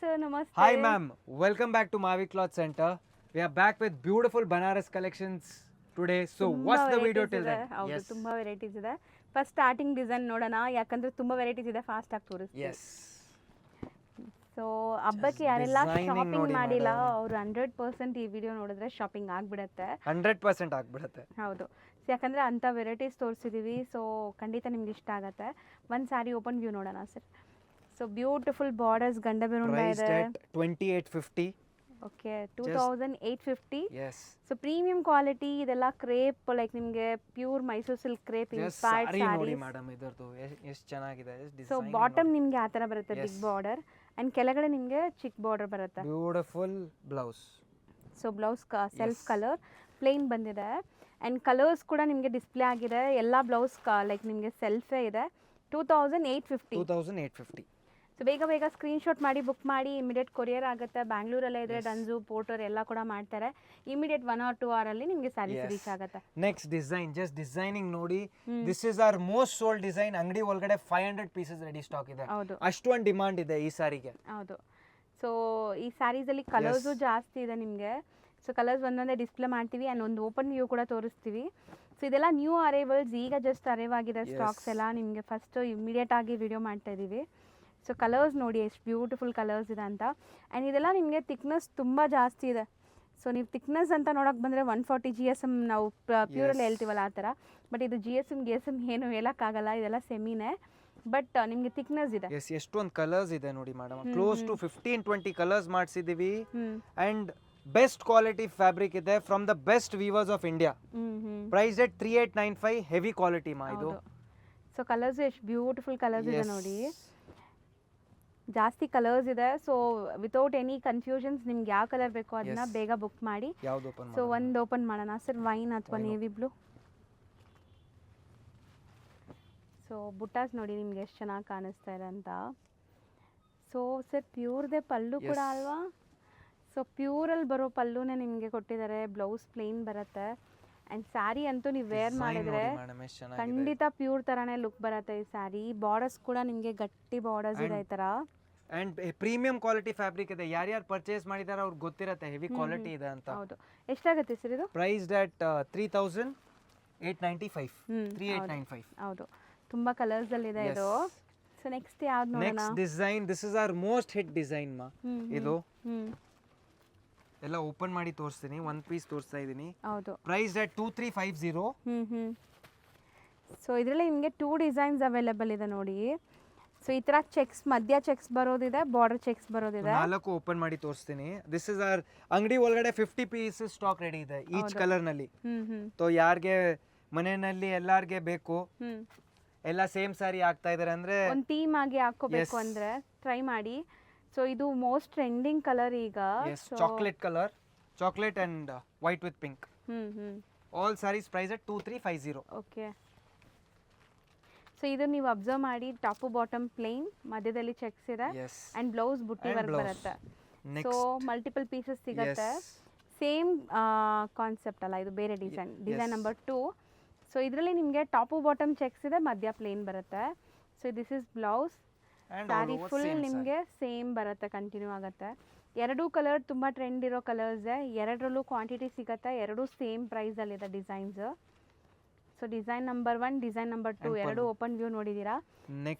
sir, namaste. Hi ma'am, welcome back to Mavi Cloth Center. We are back with beautiful Banaras collections today. So what's the video till then? ಹೌದು ತುಂಬಾ varieties ಇದೆ. First starting design ನೋಡೋಣ, ಯಾಕಂದ್ರೆ ತುಂಬಾ varieties ಇದೆ, fast ಆಗಿ ತೋರಿಸ್ತೀನಿ. Yes. So ಹಬ್ಬಕ್ಕೆ ಯಾರೆಲ್ಲ designing ಶಾಪಿಂಗ್ ನೋಡಿ ಮಾಡಿಲ್ಲ madam. ಅವರು 100% ಈ ವಿಡಿಯೋ ನೋಡಿದ್ರೆ ಶಾಪಿಂಗ್ ಆಗ್ಬಿಡತ್ತೆ. 100% ಆಗ್ಬಿಡುತ್ತೆ. ಹೌದು, ಯಾಕಂದ್ರೆ ಅಂತ ವೆರೈಟೀಸ್ ತೋರಿಸಿದೀವಿ. ಸೊ ಖಂಡಿತ ನಿಮ್ಗೆ ಇಷ್ಟ ಆಗತ್ತೆ. ಒಂದು ಸ್ಯಾರಿ ಓಪನ್ ವ್ಯೂ ನೋಡೋಣ ಸರ್. ಸೊ ಬ್ಯೂಟಿಫುಲ್ ಬಾರ್ಡರ್ಸ್ ಗಂಡ ಬೆರುಂಡ Priced ಇದೆ. at 2850. Okay 2850. Yes. So premium quality ಇದೆಲ್ಲ ಕ್ರೇಪ್, ಲೈಕ್ ನಿಮಗೆ pure Mysuru silk crepe Just inspired saree ನೋಡಿ ಸ್ಯಾರೀಸ್. madam ಇದರದು ಎಷ್ಟು ಚೆನ್ನಾಗಿದೆ. ಸೊ design ಬಾಟಮ್ ನೋಡಿ. ನಿಮಗೆ ಆ ಥರ ಬರುತ್ತೆ, Yes. ಬಿಗ್ ಬಾರ್ಡರ್, ಆ್ಯಂಡ್ ಕೆಳಗಡೆ ನಿಮಗೆ ಚಿಕ್ಕ ಬಾರ್ಡರ್ ಬರುತ್ತೆ. Beautiful blouse. So blouse self Yes. Colour plain ಬಂದಿದೆ, ಆ್ಯಂಡ್ ಕಲರ್ಸ್ ಕೂಡ ನಿಮಗೆ ಡಿಸ್ಪ್ಲೇ ಆಗಿದೆ. ಎಲ್ಲ ಬ್ಲೌಸ್ ಲೈಕ್ ನಿಮಗೆ ಸೆಲ್ಫೇ ಇದೆ. 2850. 2850. ಸೊ ಬೇಗ ಬೇಗ ಸ್ಕ್ರೀನ್ಶಾಟ್ ಮಾಡಿ ಬುಕ್ ಮಾಡಿ, ಇಮಿಡಿಯೇಟ್ ಕೊರಿಯರ್ ಆಗುತ್ತೆ. ಬ್ಯಾಂಗ್ಳೂರಲ್ಲೇ ಇದ್ರೆ ಡನ್ಸು ಪೋರ್ಟರ್ ಎಲ್ಲ ಕೂಡ ಮಾಡ್ತಾರೆ. ಇಮಿಡಿಯೇಟ್ 1 or 2 ಅವರಲ್ಲಿ ನಿಮಗೆ ಸ್ಯಾರೀಸ್ Yes. ರೀಚ್ ಆಗುತ್ತೆ. Next design, just designing ನೋಡಿ. This is our most sold design. ಅಂಗಡಿ ಒಳಗಡೆ 500 pieces ರೆಡಿ ಸ್ಟಾಕ್ ಇದೆ. ಹೌದು ಅಷ್ಟೊಂದು ಡಿಮಾಂಡ್ ಇದೆ ಈ ಸಾರಿಗೆ. ಹೌದು. ಸೊ ಈ ಸ್ಯಾರೀಸಲ್ಲಿ ಕಲರ್ಸು ಜಾಸ್ತಿ ಇದೆ ನಿಮಗೆ. ಸೊ ಕಲರ್ಸ್ ಒಂದೊಂದೇ ಡಿಸ್ಪ್ಲೇ ಮಾಡ್ತೀವಿ, ಆ್ಯಂಡ್ ಒಂದು ಓಪನ್ ವ್ಯೂ ಕೂಡ ತೋರಿಸ್ತೀವಿ. ಸೊ ಇದೆಲ್ಲ ನ್ಯೂ ಅರೈವಲ್ಸ್, ಈಗ ಜಸ್ಟ್ ಅರೈವ್ ಆಗಿದೆ ಸ್ಟಾಕ್ಸ್ ಎಲ್ಲ. ನಿಮಗೆ ಫಸ್ಟು ಇಮಿಡಿಯೇಟ್ ಆಗಿ ವಿಡಿಯೋ ಮಾಡ್ತಾ ಇದ್ದೀವಿ. ಸೊ ಕಲರ್ಸ್ ನೋಡಿ ಎಷ್ಟು ಬ್ಯೂಟಿಫುಲ್ ಕಲರ್ಸ್ ಇದೆ ಅಂತ. ಆ್ಯಂಡ್ ಇದೆಲ್ಲ ನಿಮಗೆ ಥಿಕ್ನೆಸ್ ತುಂಬ ಜಾಸ್ತಿ ಇದೆ. ಸೊ ನೀವು ಥಿಕ್ನೆಸ್ ಅಂತ ನೋಡೋಕೆ ಬಂದರೆ 140 GSM ನಾವು ಪ್ಯೂರಲ್ಲಿ ಹೇಳ್ತೀವಲ್ಲ ಆ ಥರ. ಬಟ್ ಇದು GSM ಏನು ಹೇಳೋಕ್ಕಾಗಲ್ಲ, ಇದೆಲ್ಲ ಸೆಮಿನೇ. ಬಟ್ ನಿಮಗೆ ಥಿಕ್ನೆಸ್ ಇದೆ. ಎಸ್, ಎಷ್ಟೊಂದು ಕಲರ್ಸ್ ಇದೆ ನೋಡಿ ಮೇಡಮ್. ಕ್ಲೋಸ್ ಟು 15-20 ಕಲರ್ಸ್ ಮಾಡಿಸಿದ್ದೀವಿ. ಅಂಡ್ ಬೆಸ್ಟ್ ಕ್ವಾಲಿಟಿ ಫ್ಯಾಬ್ರಿಕ್ ಇದೆ from the best weavers of India. Price at 3895. Heavy quality ಮಾ ಇದು. ಸೊ ಕಲರ್ಸ್ ಎಷ್ಟು ಬ್ಯೂಟಿಫುಲ್ ಕಲರ್ಸ್ ಇದೆ ನೋಡಿ, ಜಾಸ್ತಿ ಕಲರ್ಸ್ ಇದೆ. ಸೊ ವಿತೌಟ್ ಎನಿ ಕನ್ಫ್ಯೂಷನ್ಸ್ ನಿಮ್ಗೆ ಯಾವ ಕಲರ್ ಬೇಕೋ ಅದನ್ನ ಬೇಗ ಬುಕ್ ಮಾಡಿ. ಯಾವ್ದು ಓಪನ್ ಸೊ ಒಂದು ಓಪನ್ ಮಾಡೋಣ ಸರ್, ವೈನ್ ಅಥವಾ ನೇವಿ ಬ್ಲೂ. ಸೊ ಬುಟ್ಟಾಸ್ ನೋಡಿ ನಿಮ್ಗೆ ಎಷ್ಟು ಚೆನ್ನಾಗಿ ಕಾಣಿಸ್ತಾ ಇದೆ ಅಂತ. ಸೊ ಸರ್ ಪ್ಯೂರ್ದೇ ಪಲ್ಲು ಕೂಡ ಅಲ್ವಾ? ಸೊ ಪ್ಯೂರಲ್ಲಿ ಬರೋ ಪಲ್ಲುನೇ ನಿಮಗೆ ಕೊಟ್ಟಿದ್ದಾರೆ. ಬ್ಲೌಸ್ ಪ್ಲೇನ್ ಬರುತ್ತೆ, ಆ್ಯಂಡ್ ಸ್ಯಾರಿ ಅಂತೂ ನೀವು ವೇರ್ ಮಾಡಿದ್ರೆ ಖಂಡಿತ ಪ್ಯೂರ್ ಥರನೇ ಲುಕ್ ಬರುತ್ತೆ ಈ ಸ್ಯಾರಿ. ಬಾರ್ಡರ್ಸ್ ಕೂಡ ನಿಮಗೆ ಗಟ್ಟಿ ಬಾರ್ಡರ್ಸ್ ಇದೆ ಈ ಥರ. ಅಂಡ್ ಪ್ರೀಮಿಯಂ ಕ್ವಾಲಿಟಿ ಫ್ಯಾಬ್ರಿಕ್ ಇದೆ. ಯಾರ್ಯಾರು ಪರ್ಚೇಸ್ ಮಾಡಿದಾರೆ ಅವ್ರಿಗೆ ಗೊತ್ತಿರುತ್ತೆ ಹೆವಿ ಕ್ವಾಲಿಟಿ ಇದೆ ಅಂತ. ಹೌದು. ಎಷ್ಟಾಗುತ್ತೆ ಸರ್ ಇದು? Priced at 3895. 3895. ಹೌದು, ತುಂಬಾ ಕಲರ್ಸ್ ಅಲ್ಲಿ ಇದೆ ಇದು. ಸೊ ನೆಕ್ಸ್ಟ್ ಯಾವ್ದು ನೋಡೋಣ? Next design, this is our most hit design ಮಾ. ಇದು ಎಲ್ಲ ಓಪನ್ ಮಾಡಿ ತೋರಿಸ್ತೀನಿ. ಒಂದು ಪೀಸ್ ತೋರಿಸ್ತಾ ಇದ್ದೀನಿ. ಹೌದು. Price at 2350. ಸೊ ಇದರಲ್ಲಿ ನಿಮಗೆ 2 ಡಿಸೈನ್ಸ್ ಅವೈಲೇಬಲ್ ಇದೆ ನೋಡಿ. ಸೊ ಈ ತರ ಚೆಕ್ಸ್, ಮಧ್ಯ ಚೆಕ್ಸ್ ಬರೋದಿದೆ, ಬಾರ್ಡರ್ ಚೆಕ್ಸ್ ಬರೋದಿದೆ. 4 ಓಪನ್ ಮಾಡಿ ತೋರಿಸ್ತೀನಿ. ದಿಸ್ ಇಸ್ ಅವರ್ ಅಂಗಡಿ ಒಳಗಡೆ 50 ಪೀಸಸ್ ಸ್ಟಾಕ್ ರೆಡಿ ಇದೆ ಈಚ್ ಕಲರ್ ನಲ್ಲಿ. ಸೊ ಯಾರಿಗೆ ಮನೆಯಲ್ಲಿ ಎಲ್ಲಾರ್ಗೆ ಬೇಕು, ಎಲ್ಲ ಸೇಮ್ ಸ್ಯಾರಿ ಆಗ್ತಾ ಇದಾರೆ ಅಂದ್ರೆ ಒಂದು ಥೀಮ್ ಆಗಿ ಹಾಕೋಬೇಕು ಅಂದ್ರೆ ಟ್ರೈ ಮಾಡಿ. ಸೊ ಇದು ಮೋಸ್ಟ್ ಟ್ರೆಂಡಿಂಗ್ ಕಲರ್ ಈಗ. Chocolate colour, chocolate and white with pink. All saris price at 2350. Okay. So ಇದು ನೀವು ಅಬ್ಸರ್ವ್ ಮಾಡಿ, ಟಾಪ್ ಬಾಟಮ್ ಪ್ಲೇನ್, ಮಧ್ಯದಲ್ಲಿ ಚೆಕ್ಸ್ ಇದೆ, ಅಂಡ್ ಬ್ಲೌಸ್ ಬುಟ್ಟಿ ವರ್ಕ್ ಬರುತ್ತೆ. ಸೊ ಮಲ್ಟಿಪಲ್ ಪೀಸಸ್ ಸಿಗುತ್ತೆ. ಸೇಮ್ ಕಾನ್ಸೆಪ್ಟ್ ಅಲ್ಲ, ಇದು ಬೇರೆ ಡಿಸೈನ್, ಡಿಸೈನ್ ನಂಬರ್ 2. ಸೊ ಇದರಲ್ಲಿ ನಿಮಗೆ ಟಾಪು ಬಾಟಮ್ ಚೆಕ್ಸ್ ಇದೆ, ಮಧ್ಯ ಪ್ಲೇನ್ ಬರುತ್ತೆ. So this is blouse. Sari full ನಿಮಗೆ ಸೇಮ್ ಬರುತ್ತೆ, ಕಂಟಿನ್ಯೂ ಆಗುತ್ತೆ. 2 ಕಲರ್ ತುಂಬ ಟ್ರೆಂಡ್ ಇರೋ ಕಲರ್ಸ್, ಎರಡರಲ್ಲೂ ಕ್ವಾಂಟಿಟಿ ಸಿಗುತ್ತೆ, 2 ಸೇಮ್ ಪ್ರೈಸಲ್ಲಿದೆ designs. So design number 1, design number 2 ಎರಡು ಓಪನ್ ವ್ಯೂ ನೋಡಿದೀರಾ.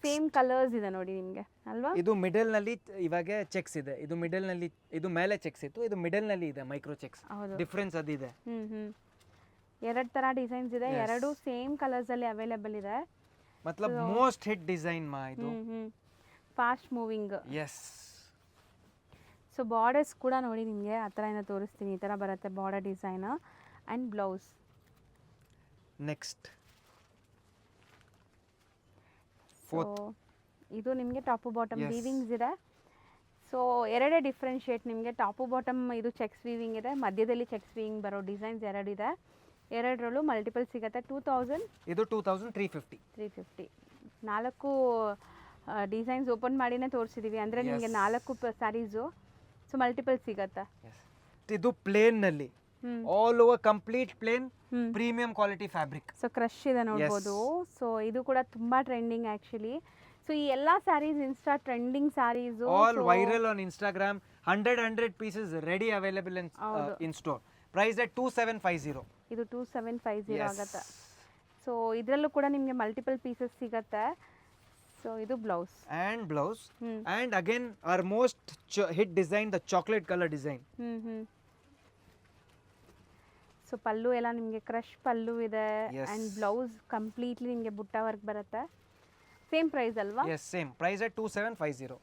ಸೇಮ್ ಕಲರ್ಸ್ ಇದೆ ನೋಡಿ ನಿಮಗೆ ಅಲ್ವಾ? ಇದು ಮಿಡಲ್ ನಲ್ಲಿ ಇವಾಗ ಚೆಕ್ಸ್ ಇದೆ. ಇದು ಮಿಡಲ್ ನಲ್ಲಿ, ಇದು ಮೇಲೆ ಚೆಕ್ಸ್ ಇತ್ತು, ಇದು ಮಿಡಲ್ ನಲ್ಲಿ ಇದೆ ಮೈಕ್ರೋ ಚೆಕ್ಸ್. ಡಿಫರೆನ್ಸ್ ಅದಿದೆ. 2 ತರ ಡಿಸೈನ್ಸ್ ಇದೆ, 2 ಸೇಮ್ ಕಲರ್ಸ್ ಅಲ್ಲಿ ಅವೈಲೇಬಲ್ ಇದೆ. ಮತ್ಲಬ್ ಮೋಸ್ಟ್ ಹಿಟ್ ಡಿಸೈನ್ ಮಾ ಇದು. Fast moving. Yes. So borders ಕೂಡ ನೋಡಿ ನಿಮಗೆ ಆ ಥರ ಏನೋ ತೋರಿಸ್ತೀನಿ. ಈ ಥರ ಬರುತ್ತೆ border design and blouse. Next so ಇದು ನಿಮಗೆ ಟಾಪು ಬಾಟಮ್ ವೀವಿಂಗ್ಸ್ ಇದೆ. ಸೊ 2 ಡಿಫ್ರೆನ್ಶಿಯೇಟ್ ನಿಮಗೆ. ಟಾಪು ಬಾಟಮ್ ಇದು ಚೆಕ್ಸ್ ವೀವಿಂಗ್ ಇದೆ, ಮಧ್ಯದಲ್ಲಿ ಚೆಕ್ಸ್ ವೀವಿಂಗ್ ಬರೋ ಡಿಸೈನ್ಸ್ 2 ಇದೆ. 2ರಲ್ಲೂ ಮಲ್ಟಿಪಲ್ ಸಿಗುತ್ತೆ. 2000, ಇದು 2350. 350. 4 ಡಿಸೈನ್ಸ್ ಓಪನ್ ಮಾಡಿನೇ ತೋರಿಸಿದೀವಿ ಅಂದರೆ ನಿಮಗೆ 4 ಸ್ಯಾರೀಸು. ಸೊ ಮಲ್ಟಿಪಲ್ ಸಿಗತ್ತೆ. ಇದು ಪ್ಲೇನ್ ನಲ್ಲಿ all over complete plain premium quality fabric. So crush ಇದೆ ನೋಡ್ಬೋದು. ಸೊ ಇದು ಕೂಡ ತುಂಬ ಟ್ರೆಂಡಿಂಗ್ ಆ್ಯಕ್ಚುಲಿ. ಸೊ ಈ ಎಲ್ಲ sarees insta trending sarees All viral on Instagram. 100 pieces ready available in store. Price at 2750. ಇದು 2750 ಆಗುತ್ತೆ. ಸೊ ಇದರಲ್ಲೂ ಕೂಡ ನಿಮಗೆ ಮಲ್ಟಿಪಲ್ ಪೀಸಸ್ ಸಿಗತ್ತೆ. ಸೊ ಇದು blouse And again our most hit design, the chocolate color design. So pallu ಎಲ್ಲ ನಿಮಗೆ crush ಪಲ್ಲು ಇದೆ ಅಂಡ್ ಬ್ಲೌಸ್ ಕಂಪ್ಲೀಟ್ಲಿ ನಿಮಗೆ ಬುಟ್ಟ ವರ್ಕ್ ಬರುತ್ತೆ. ಸೇಮ್ ಪ್ರೈಸ್ ಅಲ್ವಾ? Yes, same. Price at 2750.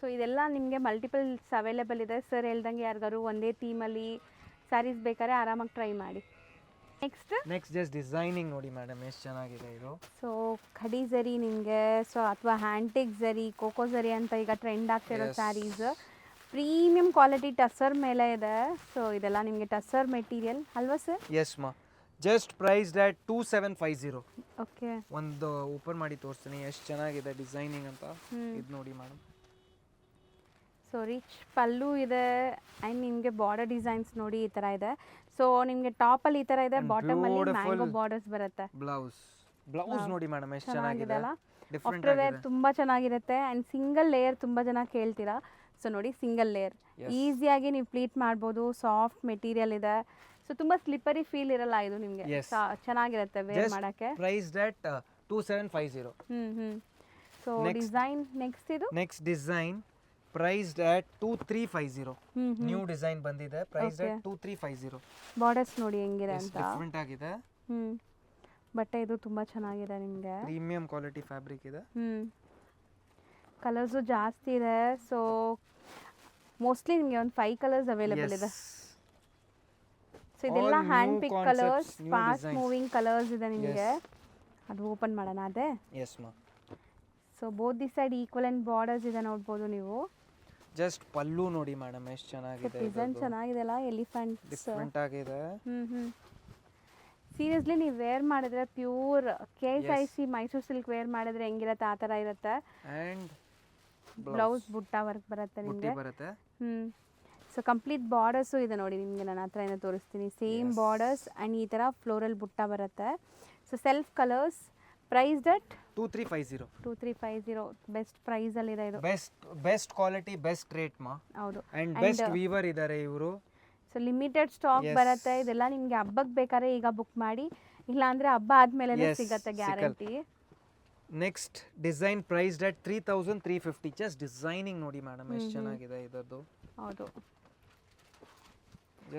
So ಇದೆಲ್ಲ ನಿಮಗೆ ಮಲ್ಟಿಪಲ್ಸ್ ಅವೈಲೇಬಲ್ ಇದೆ. ಸರ್ ಹೇಳ್ದಂಗೆ ಯಾರಿಗಾರು ಒಂದೇ ಥೀಮಲ್ಲಿ ಸ್ಯಾರೀಸ್ ಬೇಕಾದ್ರೆ ಆರಾಮಾಗಿ ಟ್ರೈ ಮಾಡಿ. ನೆಕ್ಸ್ಟ್ ಜಸ್ಟ್ ಡಿಸೈನಿಂಗ್ ನೋಡಿ ಮೇಡಮ್ ಎಷ್ಟು ಚೆನ್ನಾಗಿದೆ ಇದು. ಸೊ ಖಡಿ ಝರಿ ನಿಮಗೆ, ಸೊ ಅಥವಾ ಹ್ಯಾಂಟಿಕ್ ಝರಿ, ಕೋಕೋ ಝರಿ ಅಂತ ಈಗ ಟ್ರೆಂಡ್ ಆಗ್ತಿರೋ ಸ್ಯಾರೀಸ್ ಪ್ರೀಮಿಯಂ ಕ್ವಾಲಿಟಿ ಟಸರ್ ಮೇಲೆ ಇದೆ. ಸೊ ಇದೆಲ್ಲ ನಿಮಗೆ ಟಸರ್ ಮೆಟೀರಿಯಲ್ ಅಲ್ವಾ ಸರ್? ಎಸ್ ಮಾ, ಜಸ್ಟ್ ಪ್ರೈಸ್ಡ್ ಅಟ್ 2750. ಓಕೆ, ಒಂದು ಓಪನ್ ಮಾಡಿ ತೋರಿಸ್ತೀನಿ ಎಷ್ಟು ಚೆನ್ನಾಗಿದೆ ಡಿಸೈನಿಂಗ್ ಅಂತ. ಇದು ನೋಡಿ ಮೇಡಮ್. ಸೊ ರಿಚ್ ಪಲ್ಲು ಇದೆ ಆ್ಯಂಡ್ ನಿಮಗೆ ಬಾರ್ಡರ್ ಡಿಸೈನ್ಸ್ ನೋಡಿ ಈ ಥರ ಇದೆ. ಸೊ ನಿಮಗೆ ಟಾಪಲ್ಲಿ ಈ ಥರ ಇದೆ, ಬಾಟಮಲ್ಲಿ ಮ್ಯಾಂಗೋ ಬಾರ್ಡರ್ಸ್ ಬರುತ್ತೆ. ಬ್ಲೌಸ್ ನೋಡಿ ಮೇಡಮ್ ಎಷ್ಟು ಚೆನ್ನಾಗಿದೆ ಅಲ್ಲ. ಆಫ್ಟರ್ ವೇರ್ ತುಂಬ ಚೆನ್ನಾಗಿರುತ್ತೆ ಆ್ಯಂಡ್ ಸಿಂಗಲ್ ಲೇಯರ್ ತುಂಬ ಜನ ಕೇಳ್ತೀರಾ. ಸೊ ನೋಡಿ ಸಿಂಗಲ್ ಲೇಯರ್ ಈಸಿಯಾಗಿ ನೀವು ಪ್ಲೀಟ್ ಮಾಡ್ಬೋದು. ಸಾಫ್ಟ್ ಮೆಟೀರಿಯಲ್ ಇದೆ. ಸೊ ತುಂಬ ಸ್ಲಿಪ್ಪರಿ ಫೀಲ್ ಇರಲ್ಲ ಇದು ನಿಮಗೆ, ಚೆನ್ನಾಗಿರುತ್ತೆ ವೇರ್ ಮಾಡೋಕ್ಕೆ. Priced at 2750. So design next design priced at 2350. New design ಬಂದಿದೆ. Priced at 2350. ಬಾರ್ಡರ್ಸ್ ನೋಡಿ ಹೆಂಗಿದೆ ಅಂತ, ಡಿಫರೆಂಟ್ ಆಗಿದೆ. ಬಟ್ಟೆ ಇದು ತುಂಬಾ ಚೆನ್ನಾಗಿದೆ, ನಿಮಗೆ ಪ್ರೀಮಿಯಂ ಕ್ವಾಲಿಟಿ ಫ್ಯಾಬ್ರಿಕ್ ಇದೆ. ಕಲರ್ಸು ಜಾಸ್ತಿ ಇದೆ. ಸೊ ಮೋಸ್ಟ್ಲಿ ನಿಮಗೆ ಒಂದು 5 ಕಲರ್ಸ್ ಅವೈಲೇಬಲ್ ಇದೆ. ಸೊ ಇದೆಲ್ಲ ಹ್ಯಾಂಡ್ ಪಿಕ್ ಕಲರ್ಸ್, ಫಾಸ್ಟ್ ಮೂವಿಂಗ್ ಕಲರ್ಸ್ ಇದೆ ನಿಮಗೆ. ಅದು ಓಪನ್ ಮಾಡೋಣ ಅದೇ. ಎಸ್ ಮಾ. So both the side equivalent borders ಇದೆ ನೋಡ್ಬೋದು ನೀವು. ಜಸ್ಟ್ ಪಲ್ಲು ನೋಡಿ ಮೇಡಮ್ ಎಷ್ಟು ಚೆನ್ನಾಗಿದೆ. ಡಿಸೈನ್ ಚೆನ್ನಾಗಿದೆ ಅಲ್ಲ, ಎಲಿಫೆಂಟ್ ಡಿಫರೆಂಟ್ ಆಗಿದೆ. ಸೀರಿಯಸ್ಲಿ ನೀವು ವೇರ್ ಮಾಡಿದ್ರೆ pure KSIC Mysore silk wear ಮಾಡಿದ್ರೆ ಹೆಂಗಿರುತ್ತೆ ಆ ಥರ ಇರುತ್ತೆ. ಅಂಡ್ ಬ್ಲೌಸ್ ಬುಟ್ಟ ವರ್ಕ್ ಬರುತ್ತೆ ನಿಮಗೆ. ಸೊ ಕಂಪ್ಲೀಟ್ ಬಾರ್ಡರ್ಸು ಇದೆ ನೋಡಿ ನಿಮಗೆ. ನನ್ನ ಹತ್ರ ಏನೋ ತೋರಿಸ್ತೀನಿ. ಸೇಮ್ ಬಾರ್ಡರ್ಸ್ ಆ್ಯಂಡ್ ಈ ಥರ ಫ್ಲೋರಲ್ ಬುಟ್ಟ ಬರುತ್ತೆ. So self colours. Price at 2350. Best price ಅಲ್ಲಿ ಇದೆ ಇದು. ಬೆಸ್ಟ್ ಕ್ವಾಲಿಟಿ, ಬೆಸ್ಟ್ ರೇಟ್ ಮಾ. ಹೌದು, ಅಂಡ್ ಬೆಸ್ಟ್ ವೀವರ್ ಇದ್ದಾರೆ ಇವರು. ಸೊ ಲಿಮಿಟೆಡ್ ಸ್ಟಾಕ್ ಬರುತ್ತೆ. ಇದೆಲ್ಲ ನಿಮಗೆ ಹಬ್ಬಕ್ಕೆ ಬೇಕಾದ್ರೆ ಈಗ ಬುಕ್ ಮಾಡಿ, ಇಲ್ಲ ಅಂದ್ರೆ ಹಬ್ಬ ಆದ್ಮೇಲೆ ಸಿಗುತ್ತೆ guarantee. Next design priced at 3350. Just designing ನೋಡಿ ಮೇಡಮ್ ಎಷ್ಟು ಚೆನ್ನಾಗಿದೆ ಇದದ್ದು. ಹೌದು.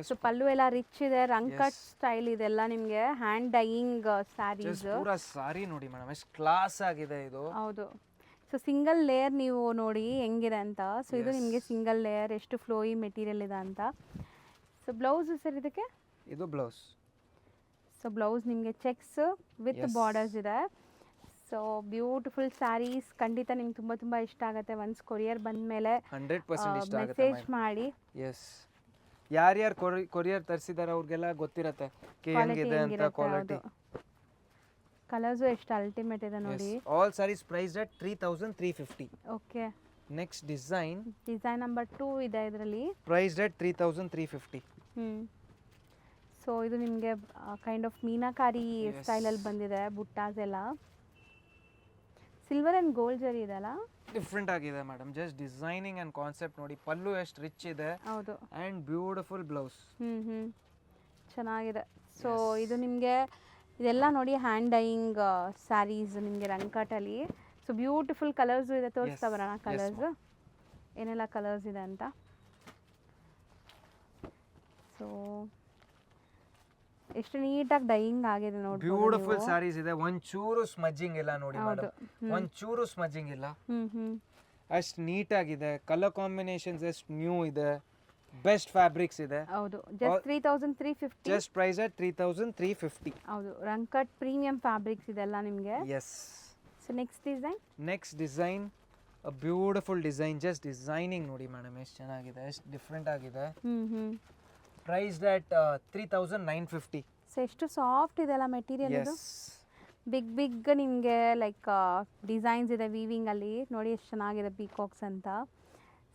ಸೊ ಪಲ್ಲು ಎಲ್ಲ ರಿಚ್ ಇದೆ, ರಂಕಟ್ ಸ್ಟೈಲ್ ಇದೆಲ್ಲ ನಿಮಗೆ. Hand dyeing sarees. ಪೂರಾ ಸಾರಿ ನೋಡಿ ಮೇಡಮ್ ಎಷ್ಟು ಕ್ಲಾಸ್ ಆಗಿದೆ ಇದು. ಹೌದು. ಸೊ ಸಿಂಗಲ್ ಲೇಯರ್ ನೀವು ನೋಡಿ ಹೆಂಗಿದೆ ಅಂತ. ಸೊ ಇದು ನಿಮಗೆ ಸಿಂಗಲ್ ಲೇಯರ್, ಎಷ್ಟು ಫ್ಲೋಯಿ ಮೆಟೀರಿಯಲ್ ಇದೆ ಅಂತ. ಸೊ ಬ್ಲೌಸ್ ಸರ್ ಇದಕ್ಕೆ? ಇದು ಬ್ಲೌಸ್. ಸೊ ಬ್ಲೌಸ್ ನಿಮಗೆ ಚೆಕ್ಸ್ ವಿತ್ ಬಾರ್ಡರ್ಸ್ ಇದೆ. So beautiful sarees. ಖಂಡಿತ ನಿಮ್ಗೆ ತುಂಬ ತುಂಬ ಇಷ್ಟ ಆಗುತ್ತೆ. ಒನ್ಸ್ ಕೊರಿಯರ್ ಬಂದ ಮೇಲೆ 100% ಇಷ್ಟ ಆಗುತ್ತೆ. ಮೆಸೇಜ್ ಮಾಡಿ. ಎಸ್, ಯಾರ್ಯಾರು ಕೊರಿಯರ್ ತರಿಸಿದಾರೆ ಅವ್ರಿಗೆಲ್ಲ ಗೊತ್ತಿರುತ್ತೆ ಹೆಂಗಿದೆ ಅಂತ ಕ್ವಾಲಿಟಿ. ಕಲರ್ಸು ಎಷ್ಟು ಅಲ್ಟಿಮೇಟ್ ಇದೆ ನೋಡಿ. All sarees priced at 3350. Okay. Next design number 2 ಇದೆ ಇದರಲ್ಲಿ. Priced at 3350. ಸೊ ಇದು ನಿಮಗೆ ಕೈಂಡ್ ಆಫ್ ಮೀನಾಕಾರಿ ಸ್ಟೈಲಲ್ಲಿ ಬಂದಿದೆ. ಬುಟ್ಟಾಸ್ ಎಲ್ಲ ಸಿಲ್ವರ್ ಅಂಡ್ ಗೋಲ್ಡ್ ಜರಿ ಇದೆ ಅಲ್ಲ, ಡಿಫರೆಂಟ್ ಆಗಿದೆ madam. Just designing and concept ನೋಡಿ. ಪಲ್ಲು ಎಷ್ಟು ರಿಚ್ ಇದೆ. ಹೌದು. And beautiful blouse. ಚೆನ್ನಾಗಿದೆ. ಸೊ ಇದು ನಿಮಗೆ ಇದೆಲ್ಲ ನೋಡಿ ಹ್ಯಾಂಡ್ ಡೈಯಿಂಗ್ ಸ್ಯಾರೀಸ್ ನಿಮಗೆ ರಂಕಟಲ್ಲಿ. ಸೊ ಬ್ಯೂಟಿಫುಲ್ ಕಲರ್ಸು ಇದೆ. ತೋರಿಸ್ತಾ ಬರೋಣ ಕಲರ್ಸ್ ಏನೆಲ್ಲ ಕಲರ್ಸ್ ಇದೆ ಅಂತ. ಸೊ ಎಷ್ಟು ನೀಟಾಗಿ ಡೈಯಿಂಗ್ ಆಗಿದೆ ನೋಡಿ. ಬ್ಯೂಟಿಫುಲ್ ಸ್ಯಾರೀಸ್ ಇದೆ. ಒಂಚೂರು ಸ್ಮಜ್ಜಿಂಗ್ ಇಲ್ಲ ನೋಡಿ ಮೇಡಮ್, ಒಂಚೂರು ಸ್ಮಜ್ಜಿಂಗ್ ಇಲ್ಲ. ಅಷ್ಟು ನೀಟ್ ಆಗಿದೆ. ಕಲರ್ ಕಾಂಬಿನೇಷನ್ಸ್ ಎಷ್ಟು ನ್ಯೂ ಇದೆ. ಬೆಸ್ಟ್ ಫ್ಯಾಬ್ರಿಕ್ಸ್ ಇದೆ. ಹೌದು. ಜಸ್ಟ್ 3350. Just price at 3350. ಹೌದು. ರಂಕಟ್ ಪ್ರೀಮಿಯಂ ಫ್ಯಾಬ್ರಿಕ್ಸ್ ಇದೆಲ್ಲ ನಿಮಗೆ. Yes. So next design uh beautiful design. Just designing ನೋಡಿ ಮೇಡಮ್ ಎಷ್ಟು ಚೆನ್ನಾಗಿದೆ, ಎಷ್ಟು ಡಿಫರೆಂಟ್ ಆಗಿದೆ. Priced at 3950. ಸೊ ಎಷ್ಟು ಸಾಫ್ಟ್ ಇದೆಲ್ಲ ಮೆಟೀರಿಯಲ್ ಇದು. ಬಿಗ್ ನಿಮಗೆ ಲೈಕ್ ಡಿಸೈನ್ಸ್ ಇದೆ ವೀವಿಂಗ್ ಅಲ್ಲಿ ನೋಡಿ ಎಷ್ಟು ಚೆನ್ನಾಗಿದೆ. ಪೀಕಾಕ್ಸ್ ಅಂತ.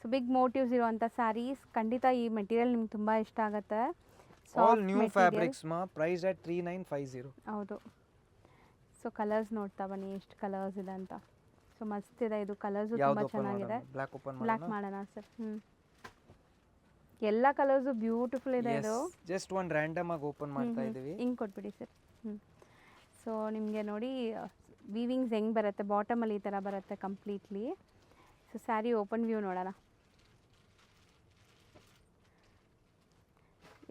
ಸೊ ಬಿಗ್ ಮೋಟಿವ್ಸ್ ಇರುವಂಥ ಸ್ಯಾರೀಸ್. ಖಂಡಿತ ಈ ಮೆಟೀರಿಯಲ್ ನಿಮ್ಗೆ ತುಂಬ ಇಷ್ಟ ಆಗುತ್ತೆ. ಆಲ್ ನ್ಯೂ ಫ್ಯಾಬ್ರಿಕ್ಸ್ ಮಾ. Price at 3950. ಹೌದು. ಸೊ ಕಲರ್ಸ್ ನೋಡ್ತಾ ಬನ್ನಿ ಎಷ್ಟು ಕಲರ್ಸ್ ಇದೆ ಅಂತ. ಸೊ ಮಸ್ತ್ ಇದೆ ಇದು, ಕಲರ್ಸು ತುಂಬ ಚೆನ್ನಾಗಿದೆ. ಬ್ಲ್ಯಾಕ್ ಮಾಡೋಣ ಸರ್. ಎಲ್ಲ ಕಲರ್ಸು ಬ್ಯೂಟಿಫುಲ್ ಇದೆ. ಇದು ಜಸ್ಟ್ ಒಂದು ರ್ಯಾಂಡಮ್ ಆಗಿ ಓಪನ್ ಮಾಡ್ತಾ ಇದೀವಿ. ಹಿಂಗೆ ಕೊಟ್ಬಿಡಿ ಸರ್. ಸೊ ನಿಮಗೆ ನೋಡಿ ವೀವಿಂಗ್ಸ್ ಹೆಂಗೆ ಬರುತ್ತೆ, ಬಾಟಮಲ್ಲಿ ಈ ಥರ ಬರುತ್ತೆ completely. So sari open view ನೋಡೋಣ.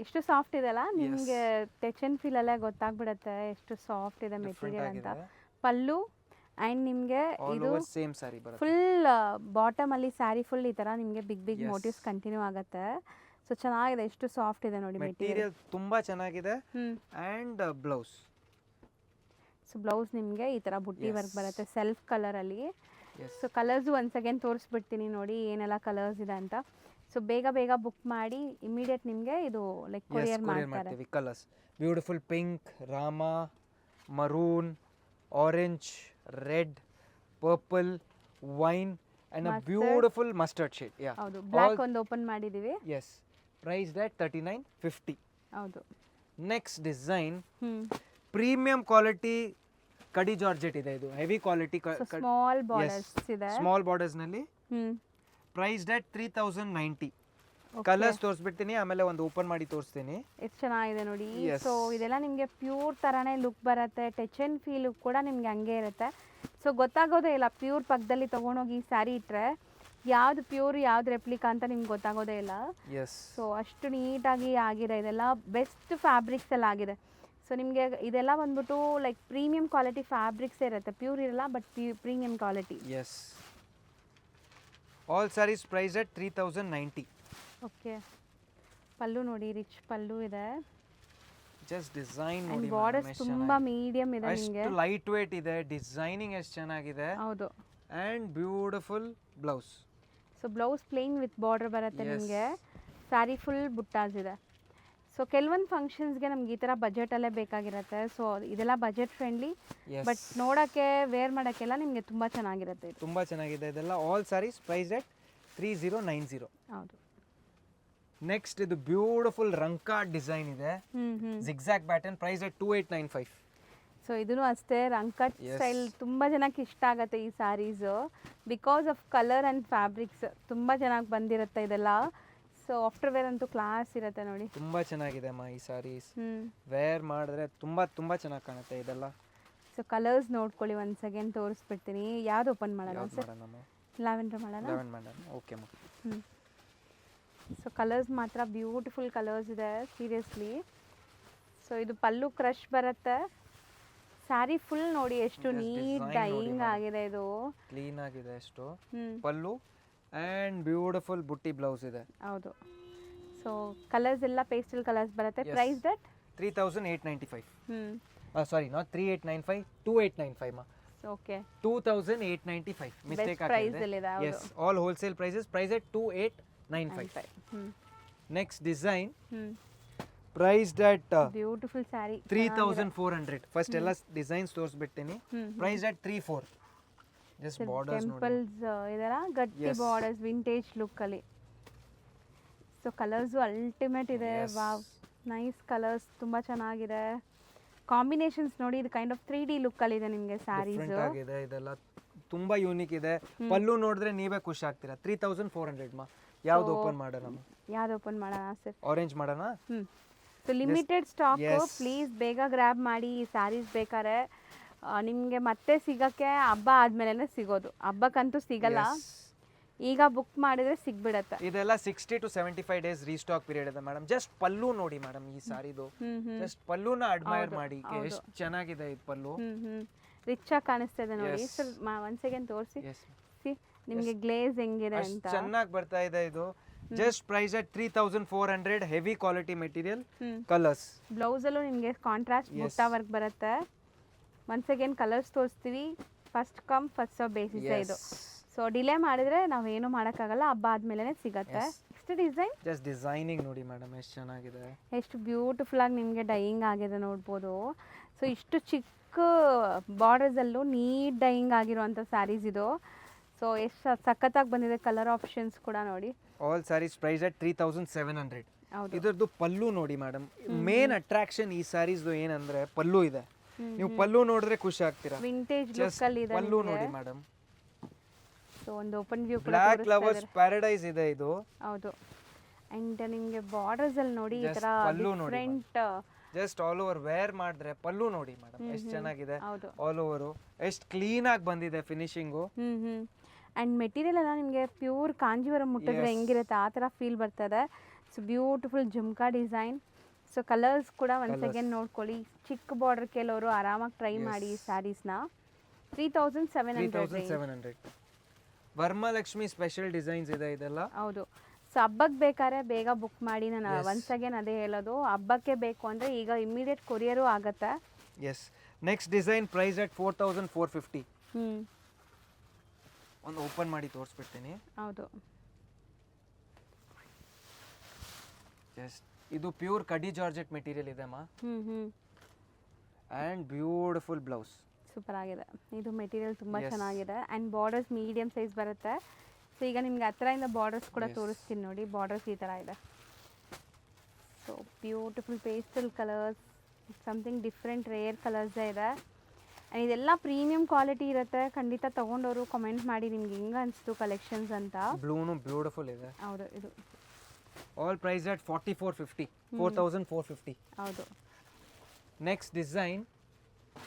ಎಷ್ಟು ಸಾಫ್ಟ್ ಇದೆ ಅಲ್ಲ, ನಿಮಗೆ ಟಚ್ ಆ್ಯಂಡ್ ಫೀಲಲ್ಲೇ ಗೊತ್ತಾಗ್ಬಿಡುತ್ತೆ ಎಷ್ಟು ಸಾಫ್ಟ್ ಇದೆ ಮೆಟೀರಿಯಲ್ ಅಂತ. ಪಲ್ಲು ಆ್ಯಂಡ್ ನಿಮಗೆ ಇದು ಫುಲ್ ಬಾಟಮಲ್ಲಿ ಸ್ಯಾರಿ ಫುಲ್ ಈ ಥರ ನಿಮಗೆ ಬಿಗ್ ಬಿಗ್ ಮೋಟಿವ್ಸ್ ಕಂಟಿನ್ಯೂ ಆಗುತ್ತೆ. ಸೊ ಚೆನ್ನಾಗಿದೆ, ಎಷ್ಟು ಸಾಫ್ಟ್ ಇದೆ ನೋಡಿ ಮೆಟೀರಿಯಲ್, ತುಂಬಾ ಚೆನ್ನಾಗಿದೆ. ಆ್ಯಂಡ್ ಬ್ಲೌಸ್, ಸೊ ಬ್ಲೌಸ್ ನಿಮಗೆ ಈ ಥರ ಬುಟ್ಟಿ ವರ್ಕ್ ಬರುತ್ತೆ ಸೆಲ್ಫ್ ಕಲರಲ್ಲಿ. ಸೊ ಕಲರ್ಸು ಒನ್ಸ್ ಅಗೇನ್ ತೋರಿಸ್ಬಿಡ್ತೀನಿ ನೋಡಿ ಏನೆಲ್ಲ ಕಲರ್ಸ್ ಇದೆ ಅಂತ. ಸೊ ಬೇಗ ಬೇಗ ಬುಕ್ ಮಾಡಿ ಇಮಿಡಿಯೇಟ್ ನಿಮಗೆ ಇದು ಲೈಕ್ ಕೊರಿಯರ್ ಮಾಡ್ತಾರೆ. ಕಲರ್ಸ್ ಬ್ಯೂಟಿಫುಲ್ ಪಿಂಕ್, ರಾಮಾ, maroon, orange, red, purple, wine and a beautiful mustard shade. Yeah, ಹೌದು. ಬ್ಲಾಕ್ ಒಂದು ಓಪನ್ ಮಾಡಿದೀವಿ. Yes, priced at 3950. ಹೌದು. Next design, premium quality ಕಡಿ ಜಾರ್ಜೆಟ್ ಇದೆ. ಇದು ಹೆವಿ ಕ್ವಾಲಿಟಿ ಸ್ಮಾಲ್ ಬಾರ್ಡರ್ಸ್ ಇದೆ. ಸ್ಮಾಲ್ ಬಾರ್ಡರ್ಸ್ ನಲ್ಲಿ priced at 3090. ಕಲರ್ಸ್ ತೋರಿಸ್ಬಿಡ್ತೀನಿ, ಆಮೇಲೆ ಒಂದು ಓಪನ್ ಮಾಡಿ ತೋರಿಸ್ತೀನಿ. ಎಷ್ಟು ಚೆನ್ನಾಗಿದೆ ನೋಡಿ. ಸೊ ಇದೆಲ್ಲ ನಿಮಗೆ ಪ್ಯೂರ್ ಥರನೇ ಲುಕ್ ಬರುತ್ತೆ, ಟಚ್ ಆ್ಯಂಡ್ ಫೀಲ್ ಕೂಡ ನಿಮಗೆ ಹಂಗೆ ಇರುತ್ತೆ. ಸೊ ಗೊತ್ತಾಗೋದೇ ಇಲ್ಲ, ಪ್ಯೂರ್ ಪಕ್ಕದಲ್ಲಿ ತೊಗೊಂಡೋಗಿ ಸ್ಯಾರಿ ಇಟ್ಟರೆ ಯಾವ್ದು ಪ್ಯೂರ್ ಯಾವ್ದು ರೆಪ್ಲಿಕಾ ಅಂತ ನಿಮ್ಗೆ ಗೊತ್ತಾಗೋದೇ ಇಲ್ಲ. ಸೊ ಅಷ್ಟು ನೀಟಾಗಿ ಆಗಿದೆ, ಇದೆಲ್ಲ ಬೆಸ್ಟ್ ಫ್ಯಾಬ್ರಿಕ್ಸ್ ಎಲ್ಲ ಆಗಿದೆ. ಸೊ ನಿಮಗೆ ಇದೆಲ್ಲ ಬಂದ್ಬಿಟ್ಟು ಲೈಕ್ ಪ್ರೀಮಿಯಂ ಕ್ವಾಲಿಟಿ ಫ್ಯಾಬ್ರಿಕ್ಸ್ ಇರುತ್ತೆ, ಪ್ಯೂರ್ ಇರಲ್ಲ but premium quality. Yes, all saris price at 3090. Okay. Pallu ನೋಡಿ, ರಿಚ್ ಪಲ್ಲು ಇದೆ. ಜಸ್ಟ್ ಡಿಸೈನ್ ನೋಡಿ, ಬಾರ್ಡರ್ಸ್ ತುಂಬಾ ಮೀಡಿಯಂ ಇದೆ ನಿಮಗೆ, ಅಷ್ಟು ಲೈಟ್ ವೇಟ್ ಇದೆ, ಡಿಸೈನಿಂಗ್ ಎಷ್ಟು ಚೆನ್ನಾಗಿದೆ. ಹೌದು. And beautiful blouse. So blouse plain with border ಬರುತ್ತೆ ನಿಮಗೆ, ಸ್ಯಾರಿ ಫುಲ್ ಬುಟ್ಟಾಸ್ ಇದೆ. ಸೊ ಕೆಲವೊಂದು ಫಂಕ್ಷನ್ಸ್ಗೆ ನಮ್ಗೆ ಈ ಥರ ಬಜೆಟಲ್ಲೇ ಬೇಕಾಗಿರುತ್ತೆ. ಸೊ ಇದೆಲ್ಲ ಬಜೆಟ್ ಫ್ರೆಂಡ್ಲಿ, ಬಟ್ ನೋಡೋಕ್ಕೆ ವೇರ್ ಮಾಡೋಕ್ಕೆಲ್ಲ ನಿಮಗೆ ತುಂಬ ಚೆನ್ನಾಗಿರುತ್ತೆ. ಇದು ತುಂಬ ಚೆನ್ನಾಗಿದೆ. ಇದೆಲ್ಲ ಆಲ್ ಸ್ಯಾರೀಸ್ ಪ್ರೈಸ್ at 3090. ಹೌದು. ನೆಕ್ಸ್ಟ್ ಇದು ಬ್ಯೂಟಿಫುಲ್ ರಂಕಾ ಡಿಸೈನ್ ಇದೆ, zigzag pattern, price at 2895. So ಇದೂ ಅಷ್ಟೇ ರಂಕಟ್ ಸ್ಟೈಲ್ ತುಂಬ ಜನಕ್ಕೆ ಇಷ್ಟ ಆಗುತ್ತೆ ಈ sarees, because of colour and fabrics ತುಂಬ ಚೆನ್ನಾಗಿ ಬಂದಿರುತ್ತೆ ಇದೆಲ್ಲ. ಸೊ ಆಫ್ಟರ್ ವೇರ್ ಅಂತೂ ಕ್ಲಾಸ್ ಇರುತ್ತೆ ನೋಡಿ, ತುಂಬ ಚೆನ್ನಾಗಿದೆ ಅಮ್ಮ ಈ ಸ್ಯಾರೀಸ್. ವೇರ್ ಮಾಡಿದ್ರೆ ತುಂಬ ಚೆನ್ನಾಗಿ ಕಾಣುತ್ತೆ ಇದೆಲ್ಲ. ಸೊ ಕಲರ್ಸ್ ನೋಡ್ಕೊಳ್ಳಿ, ಒನ್ಸ್ ಅಗೇನ್ ತೋರಿಸ್ಬಿಡ್ತೀನಿ. ಯಾವ್ದು ಓಪನ್ ಮಾಡೋಣ ಸರ್? ಲ್ಯಾವೆಂಡರ್ ಮಾಡೋಣ. ಓಕೆ ಅಮ್ಮ. ಸೊ ಕಲರ್ಸ್ ಮಾತ್ರ ಬ್ಯೂಟಿಫುಲ್ ಕಲರ್ಸ್ ಇದೆ ಸೀರಿಯಸ್ಲಿ. ಸೊ ಇದು ಪಲ್ಲು ಕ್ರಶ್ ಬರುತ್ತೆ, ಸ್ಯಾರಿ ಫುಲ್ ನೋಡಿ ಎಷ್ಟು ನೀಟ್ ಡೈಯಿಂಗ್ ಆಗಿದೆ, ಇದು ಕ್ಲೀನ್ ಆಗಿದೆ ಎಷ್ಟು. ಪಲ್ಲು ಅಂಡ್ ಬ್ಯೂಟಿಫುಲ್ ಬುಟ್ಟಿ ಬ್ಲೌಸ್ ಇದೆ. ಹೌದು. ಸೊ ಕಲರ್ಸ್ ಎಲ್ಲ ಪೇಸ್ಟಲ್ ಕಲರ್ಸ್ ಬರುತ್ತೆ. Price that 3895. ಸಾರಿ, ನಾಟ್ 3895, 2895 ಮಾ. ಓಕೆ, 2895 ಮಿಸ್ಟೇಕ್ ಆಗಿದೆ. Yes, all wholesale prices, price at 2895. Next design priced at beautiful sari 3400. First ಎಲ್ಲ ಡಿಸೈನ್ಸ್ ತೋರಿಸ್ಬಿಡ್ತೀನಿ. Price at 34. ಜಸ್ಟ್ ಬಾರ್ಡರ್ಸ್ ನೋಡಿ, ಟೆಂಪಲ್ಸ್ ಇದೆಲ್ಲ ಗಟ್ಟಿ ಬಾರ್ಡರ್ಸ್ ವಿಂಟೇಜ್ ಲುಕ್ ಅಲ್ಲಿ. ಸೊ ಕಲರ್ಸು ಅಲ್ಟಿಮೇಟ್ ಇದೆ. Wow, nice colours, ತುಂಬ ಚೆನ್ನಾಗಿದೆ. ಕಾಂಬಿನೇಷನ್ಸ್ ನೋಡಿ, ಇದು ಕೈಂಡ್ ಆಫ್ 3D ಲುಕ್ ಅಲ್ಲಿ ಇದೆ ನಿಮಗೆ ಸ್ಯಾರೀಸ್ ಆಗಿದೆ. ಇದೆಲ್ಲ ತುಂಬಾ ಯೂನಿಕ್ ಇದೆ. ಪಲ್ಲು ನೋಡಿದ್ರೆ ನೀವೇ ಖುಷಿ ಆಗ್ತೀರಾ. 3400 ಮಾ. ಯಾವ್ದು ಓಪನ್ ಮಾಡೋಣ? ಯಾವ್ದು ಓಪನ್ ಮಾಡೋಣ ಸರ್? ಆರೆಂಜ್ ಮಾಡೋಣ. ಸೊ ಲಿಮಿಟೆಡ್ ಸ್ಟಾಕ್, ಪ್ಲೀಸ್ ಬೇಗ ಗ್ರ್ಯಾಬ್ ಮಾಡಿ ಈ ಸ್ಯಾರೀಸ್. ಬೇಕಾದ್ರೆ ನಿಮಗೆ ಮತ್ತೆ ಸಿಗೋಕ್ಕೆ ಹಬ್ಬ ಆದ್ಮೇಲೆ ಸಿಗೋದು, ಹಬ್ಬಕ್ಕಂತೂ ಸಿಗಲ್ಲ. ಈಗ ಬುಕ್ ಮಾಡಿದ್ರೆ ಸಿಗ್ಬಿಡತ್ತೆ. ಇದೆಲ್ಲ 60 to 75 ಡೇಸ್ ರೀಸ್ಟಾಕ್ ಪೀರಿಯಡ್ ಇದೆ ಮೇಡಮ್. ಜಸ್ಟ್ ಪಲ್ಲು ನೋಡಿ ಮೇಡಮ್ ಈ ಸಾರಿದು, ಜಸ್ಟ್ ಪಲ್ಲುನ ಅಡ್ಮೈರ್ ಮಾಡಿ, ಎಷ್ಟು ಚೆನ್ನಾಗಿದೆ ಈ ಪಲ್ಲು, ರಿಚ್ ಆಗಿ ಕಾಣಿಸ್ತಾ ಇದೆ ನೋಡಿ. ಸರ್ ಒನ್ ಸೆಕೆಂಡ್ ತೋರಿಸಿ ನಿಮಗೆ ಗ್ಲೇಸ್ ಹೆಂಗಿದೆ ಅಂತ. ಚೆನ್ನಾಗಿ ಬರ್ತಾ ಇದೆ ಇದು. Just price at 3400. Heavy quality material. Colours blouse ಅಲ್ಲೂ ನಿಮಗೆ ಕಾಂಟ್ರಾಸ್ಟ್ ಬುಟ್ಟ ವರ್ಕ್ ಬರುತ್ತೆ. ಒನ್ಸ್ ಅಗೇನ್ ಕಲರ್ಸ್ ತೋರಿಸ್ತೀವಿ. First come first serve basis ಇದು. ಸೊ ಡಿಲೇ ಮಾಡಿದ್ರೆ ನಾವೇನು ಮಾಡೋಕ್ಕಾಗಲ್ಲ, ಹಬ್ಬ ಆದ್ಮೇಲೆ ಸಿಗತ್ತೆ. ನೆಕ್ಸ್ಟ್ ಡಿಸೈನ್, ಜಸ್ಟ್ ಡಿಸೈನಿಂಗ್ ನೋಡಿ ಮೇಡಮ್ ಎಷ್ಟು ಚೆನ್ನಾಗಿದೆ, ಎಷ್ಟು ಬ್ಯೂಟಿಫುಲ್ ಆಗಿ ನಿಮಗೆ ಡೈಯಿಂಗ್ ಆಗಿದೆ ನೋಡ್ಬೋದು. ಸೊ ಇಷ್ಟು ಚಿಕ್ಕ ಬಾರ್ಡರ್ಸಲ್ಲೂ ನೀಟ್ ಡೈಯಿಂಗ್ ಆಗಿರುವಂಥ ಸ್ಯಾರೀಸ್ ಇದು. ಸೊ ಎಷ್ಟು ಸಖತ್ತಾಗಿ ಬಂದಿದೆ. ಕಲರ್ ಆಪ್ಷನ್ಸ್ ಕೂಡ ನೋಡಿ. All saris price at 3700. ಇದರದ್ದು ಪಲ್ಲು ನೋಡಿ ಮೇಡಮ್. ಮೇನ್ ಅಟ್ರಾಕ್ಷನ್ ಈ ಸ್ಯಾರೀಸ್ದು ಏನಂದ್ರೆ ಪಲ್ಲು ಇದೆ. ನೀವು ಪಲ್ಲು ನೋಡಿದ್ರೆ ಖುಷಿ ಆಗ್ತೀರಾ. ವಿಂಟೇಜ್ Just ಲುಕ್ ಅಲ್ಲಿ ಇದೆ ಪಲ್ಲು ನೋಡಿ ಮೇಡಮ್. ಸೊ ಒಂದು ಓಪನ್ ವ್ಯೂ ಕೂಡ ಬ್ಲಾಕ್ ತೋರಿಸ್ತಾ ಲವರ್ಸ್ ಇದ್ದಾರೆ. ಪ್ಯಾರಡೈಸ್ ಇದೆ ಇದು. ಹೌದು. ಅಂಡ್ ನಿಮಗೆ ಬಾರ್ಡರ್ಸ್ ಅಲ್ಲಿ ನೋಡಿ ಈ Just ತರ ಪಲ್ಲು ನೋಡಿ different. Just all over wear ಮಾಡಿದ್ರೆ ಪಲ್ಲು ನೋಡಿ ಮೇಡಮ್ ಎಷ್ಟು ಚೆನ್ನಾಗಿದೆ. ಹೌದು. ಆಲ್ ಓವರ್ ಎಷ್ಟು ಕ್ಲೀನ್ ಆಗಿ ಬಂದಿದೆ ಫಿನಿಶಿಂಗು. ಅಂಡ್ ಮೆಟೀರಿಯಲ್ ಎಲ್ಲ ನಿಮಗೆ ಪ್ಯೂರ್ ಕಾಂಜೀವರಂ ಮುಟ್ಟಿದ್ರೆ ಹೆಂಗಿರುತ್ತೆ ಆ ಥರ ಫೀಲ್ ಬರ್ತದೆ. So beautiful jhumka design. So colours ಕೂಡ ಒನ್ಸ್ ಅಗೇನ್ ನೋಡ್ಕೊಳ್ಳಿ. ಚಿಕ್ಕ ಬಾರ್ಡರ್ ಕೆಲವರು ಆರಾಮಾಗಿ ಟ್ರೈ ಮಾಡಿ ಈ ಸ್ಯಾರೀಸ್ನ. 3700. ವರ್ಮಲಕ್ಷ್ಮಿ ಸ್ಪೆಷಲ್ ಡಿಸೈನ್ಸ್ ಇದೆ ಇದೆಲ್ಲ. ಹೌದು. ಸೊ ಹಬ್ಬಕ್ಕೆ ಬೇಕಾದ್ರೆ ಬೇಗ ಬುಕ್ ಮಾಡಿ. ನಾನು ಒನ್ಸ್ ಅಗೇನ್ ಅದೇ ಹೇಳೋದು, ಹಬ್ಬಕ್ಕೆ ಬೇಕು ಅಂದರೆ ಈಗ ಇಮ್ಮಿಡಿಯೇಟ್ ಕೊರಿಯರು ಆಗುತ್ತೆ. Yes. Next design price at 4450. ಒಂದು ಓಪನ್ ಮಾಡಿ ತೋರಿಸ್ಬಿಡ್ತೀನಿ. ಹೌದು. ಜಸ್ಟ್ ಇದು ಪ್ಯೂರ್ ಕಡಿ ಜಾರ್ಜೆಟ್ ಮೆಟೀರಿಯಲ್ ಇದೆ ಮಾ. And beautiful blouse. ಸೂಪರ್ ಆಗಿದೆ. ಇದು ಮೆಟೀರಿಯಲ್ ತುಂಬ ಚೆನ್ನಾಗಿದೆ. ಆ್ಯಂಡ್ ಬಾರ್ಡರ್ಸ್ ಮೀಡಿಯಮ್ ಸೈಜ್ ಬರುತ್ತೆ. ಸೊ ಈಗ ನಿಮ್ಗೆ ಹತ್ತಿರದಿಂದ ಬಾರ್ಡರ್ಸ್ ಕೂಡ ತೋರಿಸ್ತೀನಿ ನೋಡಿ. ಬಾರ್ಡರ್ಸ್ ಈ ಥರ ಇದೆ. So beautiful pastel colours, something different rare ಕಲರ್ಸೇ ಇದೆ. ಆ್ಯಂಡ್ ಇದೆಲ್ಲ ಪ್ರೀಮಿಯಂ ಕ್ವಾಲಿಟಿ ಇರುತ್ತೆ. ಖಂಡಿತ ತೊಗೊಂಡವರು ಕಮೆಂಟ್ ಮಾಡಿ ನಿಮ್ಗೆ ಹೆಂಗೆ ಅನಿಸ್ತು ಕಲೆಕ್ಷನ್ಸ್ ಅಂತ. ಬ್ಲೂನು ಬ್ಯೂಟಿಫುಲ್ ಇದೆ. ಹೌದು. ಇದು ಆಲ್ ಪ್ರೈಸ್ ಅಟ್ 4450. ಹೌದು. Next design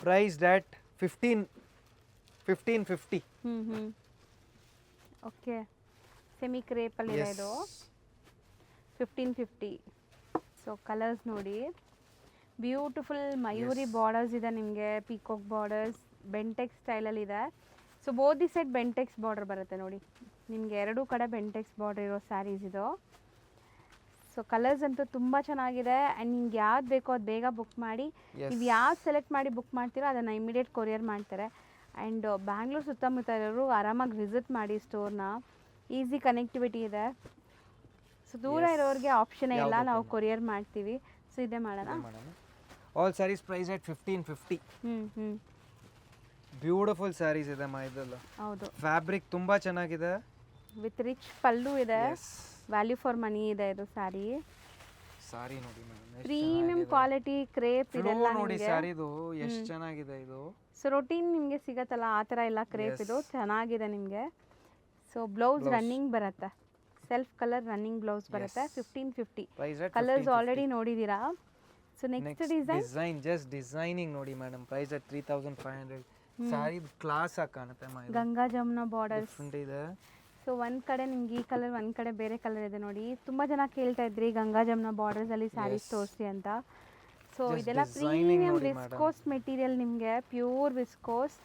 price at 1550. Okay. Semi ಕ್ರೇಪಲ್ಲಿ ಇದೆ ಇದು. 1550. ಸೊ ಕಲರ್ಸ್ ನೋಡಿ. ಬ್ಯೂಟಿಫುಲ್ ಮಯೂರಿ ಬಾರ್ಡರ್ಸ್ ಇದೆ ನಿಮಗೆ. ಪೀಕಾಕ್ ಬಾರ್ಡರ್ಸ್ ಬೆಂಟೆಕ್ಸ್ ಸ್ಟೈಲಲ್ಲಿ ಇದೆ. So both the side Bentex border ಬರುತ್ತೆ ನೋಡಿ. ನಿಮಗೆ ಎರಡೂ ಕಡೆ ಬೆಂಟೆಕ್ಸ್ ಬಾರ್ಡರ್ ಇರೋ ಸ್ಯಾರೀಸ್ ಇದು. ಸೊ ಕಲರ್ಸ್ ಅಂತೂ ತುಂಬ ಚೆನ್ನಾಗಿದೆ. ಆ್ಯಂಡ್ ನಿಮ್ಗೆ ಯಾವ್ದು ಬೇಕೋ ಅದು ಬೇಗ ಬುಕ್ ಮಾಡಿ. ನೀವು ಯಾವ್ದು ಸೆಲೆಕ್ಟ್ ಮಾಡಿ ಬುಕ್ ಮಾಡ್ತೀರೋ ಅದನ್ನು ಇಮಿಡಿಯೇಟ್ ಕೊರಿಯರ್ ಮಾಡ್ತಾರೆ. ಆ್ಯಂಡ್ ಬ್ಯಾಂಗ್ಳೂರು ಸುತ್ತಮುತ್ತ ಇರೋರು ಆರಾಮಾಗಿ ವಿಸಿಟ್ ಮಾಡಿ ಸ್ಟೋರ್ನ. ಈಸಿ ಕನೆಕ್ಟಿವಿಟಿ ಇದೆ. ಸೊ ದೂರ ಇರೋರಿಗೆ ಆಪ್ಷನೇ ಇಲ್ಲ, ನಾವು ಕೊರಿಯರ್ ಮಾಡ್ತೀವಿ. ಸೊ ಇದೇ ಮಾಡೋಣ. All saris price at 1550. Beautiful sarees ಇದೆ ಮಾ ಇದೆಲ್ಲ. ಹೌದು. ಫ್ಯಾಬ್ರಿಕ್ ತುಂಬ ಚೆನ್ನಾಗಿದೆ. ವಿತ್ ರಿಚ್ ಪಲ್ಲು ಇದೆ. ವ್ಯಾಲ್ಯೂ ಫಾರ್ ಮನಿ ಇದೆ ಇದು ಸ್ಯಾರಿ. ಸಾರಿ ನೋಡಿ ಮೇಡಮ್, ಪ್ರೀಮಿಯಂ ಕ್ವಾಲಿಟಿ ಕ್ರೇಪ್ ಇದೆಲ್ಲ ನೋಡಿ ಸ್ಯಾರಿದು ಎಷ್ಟು ಚೆನ್ನಾಗಿದೆ ಇದು. ಸೊ ರೊಟೀನ್ ನಿಮಗೆ ಸಿಗತ್ತಲ್ಲ ಆ ಥರ ಎಲ್ಲ ಕ್ರೇಪ್ ಇದು ಚೆನ್ನಾಗಿದೆ ನಿಮಗೆ. ಸೊ ಬ್ಲೌಸ್ ರನ್ನಿಂಗ್ ಬರುತ್ತೆ. ಸೆಲ್ಫ್ ಕಲರ್ ರನ್ನಿಂಗ್ ಬ್ಲೌಸ್ ಬರುತ್ತೆ. 1550. ಕಲರ್ಸ್ ಆಲ್ರೆಡಿ ನೋಡಿದ್ದೀರಾ. So next design just designing ನೋಡಿ madam. Price at 3500. Sari class ಆಗಿ ಕಾಣುತ್ತೆ ಮಾ. ಗಂಗಾ ಜಮುನಾ ಬಾರ್ಡರ್ಸ್ ಇದೆ. ಸೊ ಒಂದು ಕಡೆ ನಿಮ್ಗೆ ಈ ಕಲರ್, ಒಂದು ಕಡೆ ಬೇರೆ ಕಲರ್ ಇದೆ ನೋಡಿ. ತುಂಬ ಜನ ಕೇಳ್ತಾ ಇದ್ರಿ ಗಂಗಾ ಜಮುನಾ ಬಾರ್ಡರ್ಸಲ್ಲಿ ಸ್ಯಾರೀಸ್ ತೋರಿಸಿ ಅಂತ. ಸೊ ಇದೆಲ್ಲ ಪ್ರೀಮಿಯಂ ವಿಸ್ಕೋಸ್ ಮೆಟೀರಿಯಲ್ ನಿಮಗೆ, ಪ್ಯೂರ್ ವಿಸ್ಕೋಸ್.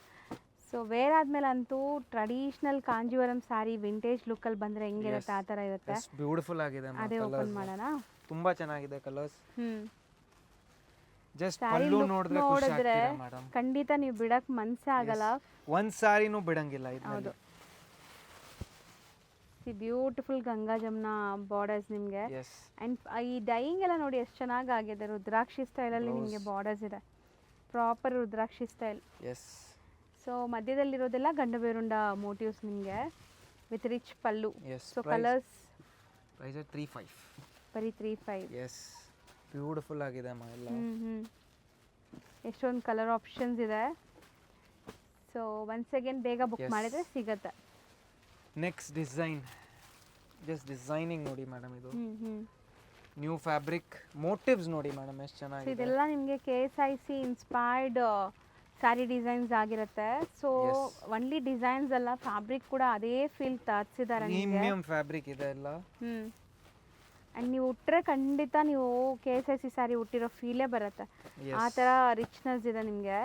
ಸೊ ವೇರ್ ಆದ್ಮೇಲೆ ಅಂತೂ ಟ್ರೆಡಿಷನಲ್ ಕಾಂಜೀವರಂ ಸ್ಯಾರಿ ವಿಂಟೇಜ್ ಲುಕ್ಕಲ್ಲಿ ಬಂದರೆ ಹೆಂಗಿರುತ್ತೆ ಆ ಥರ ಇರುತ್ತೆ. ಬ್ಯೂಟಿಫುಲ್ ಆಗಿದೆ. ಅದೇ ಓಪನ್ ಮಾಡೋಣ. ತುಂಬ ಚೆನ್ನಾಗಿದೆ ಕಲರ್ಸ್. ಜಸ್ಟ್ ಸ್ಯಾರಿ ಪಲ್ಲು ನೋಡಿದ್ರೆ ಖಂಡಿತ ನೀವು ಬಿಡಕ್ ಮನ್ಸೇ ಆಗಲ್ಲ. ಒಂದು ಸ್ಯಾರಿನೂ ಬಿಡಂಗಿಲ್ಲ ಇದು. ಹೌದು. ಬ್ಯೂಟಿಫುಲ್ ಗಂಗಾ ಜಮುನಾ ಬಾರ್ಡರ್ಸ್ ನಿಮಗೆ. ಆ್ಯಂಡ್ ಈ ಡೈಯಿಂಗ್ ಎಲ್ಲ ನೋಡಿ ಎಷ್ಟು ಚೆನ್ನಾಗಿ ಆಗಿದೆ. ರುದ್ರಾಕ್ಷಿ ಸ್ಟೈಲಲ್ಲಿ ನಿಮಗೆ ಬಾರ್ಡರ್ಸ್ ಇದೆ. ಪ್ರಾಪರ್ ರುದ್ರಾಕ್ಷಿ ಸ್ಟೈಲ್. ಸೊ ಮಧ್ಯದಲ್ಲಿರೋದೆಲ್ಲ ಗಂಡಬೇರುಂಡ ಮೋಟಿವ್ಸ್ ನಿಮಗೆ with rich pallu. So colours price 35. ಬರೀ 35. ಬ್ಯೂಟಿಫುಲ್ ಆಗಿದೆ ಅಮ್ಮ ಎಲ್ಲ. ಎಷ್ಟೊಂದು ಕಲರ್ ಆಪ್ಷನ್ಸ್ ಇದೆ. ಸೊ ಒನ್ಸ್ ಅಗೇನ್ ಬೇಗ ಬುಕ್ ಮಾಡಿದ್ರೆ ಸಿಗುತ್ತೆ. ನೆಕ್ಸ್ಟ್ ಡಿಸೈನ್ ಜಸ್ಟ್ ಡಿಸೈನಿಂಗ್ ನೋಡಿ ಮೇಡಮ್. ಇದು ನ್ಯೂ ಫ್ಯಾಬ್ರಿಕ್ ಮೋಟಿವ್ಸ್ ನೋಡಿ ಮೇಡಮ್ ಎಷ್ಟು ಚೆನ್ನಾಗಿದೆ. ಇದೆಲ್ಲ ನಿಮಗೆ KSIC ಇನ್ಸ್ಪೈರ್ಡ್ ಸ್ಯಾರಿ ಡಿಸೈನ್ಸ್ ಆಗಿರುತ್ತೆ. ಸೊ ಒನ್ಲಿ ಡಿಸೈನ್ಸ್ ಅಲ್ಲ, ಫ್ಯಾಬ್ರಿಕ್ ಕೂಡ ಅದೇ ಫೀಲ್ ತರಿಸಿದ್ದಾರೆ. ಪ್ರೀಮಿಯಂ ಫ್ಯಾಬ್ರಿಕ್ ಇದೆ ಎಲ್ಲ. ಆ್ಯಂಡ್ ನೀವು ಉಟ್ಟರೆ ಖಂಡಿತ ನೀವು KSIC ಸ್ಯಾರಿ ಉಟ್ಟಿರೋ ಫೀಲೇ ಬರುತ್ತೆ. ಆ ಥರ ರಿಚ್ನೆಸ್ ಇದೆ ನಿಮಗೆ.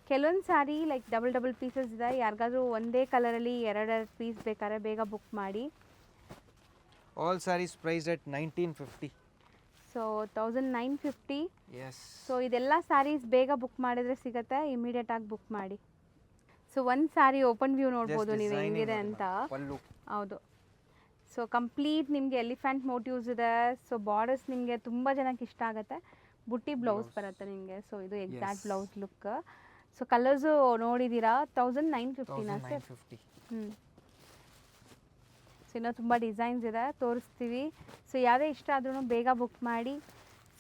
ಕೆಲವೊಂದು ಸ್ಯಾರಿ ಲೈಕ್ ಡಬಲ್ ಪೀಸಸ್ ಇದೆ. ಯಾರಿಗಾದ್ರೂ ಒಂದೇ ಕಲರಲ್ಲಿ ಎರಡೆರಡು ಪೀಸ್ ಬೇಕಾದ್ರೆ ಬೇಗ ಬುಕ್ ಮಾಡಿ. All saris price at 1950. So 1950. So ಇದೆಲ್ಲ ಸ್ಯಾರೀಸ್ ಬೇಗ ಬುಕ್ ಮಾಡಿದ್ರೆ ಸಿಗುತ್ತೆ. ಇಮಿಡಿಯೇಟ್ ಆಗಿ ಬುಕ್ ಮಾಡಿ. ಸೊ ಒಂದು ಸ್ಯಾರಿ ಓಪನ್ ವ್ಯೂ ನೋಡ್ಬೋದು ನೀವು ಹೆಂಗಿದೆ ಅಂತ. ಹೌದು. ಸೊ ಕಂಪ್ಲೀಟ್ ನಿಮಗೆ ಎಲಿಫೆಂಟ್ ಮೋಟಿವ್ಸ್ ಇದೆ. ಸೊ ಬಾರ್ಡರ್ಸ್ ನಿಮಗೆ ತುಂಬ ಜನಕ್ಕೆ ಇಷ್ಟ ಆಗುತ್ತೆ. ಬುಟ್ಟಿ ಬ್ಲೌಸ್ ಬರುತ್ತೆ ನಿಮಗೆ. ಸೊ ಇದು exact blouse look. So colours ನೋಡಿದ್ದೀರಾ. 1950 ಸರ್. ಸೊ ಇನ್ನೂ ತುಂಬ ಡಿಸೈನ್ಸ್ ಇದೆ, ತೋರಿಸ್ತೀವಿ. ಸೊ ಯಾವುದೇ ಇಷ್ಟ ಆದ್ರೂ ಬೇಗ ಬುಕ್ ಮಾಡಿ.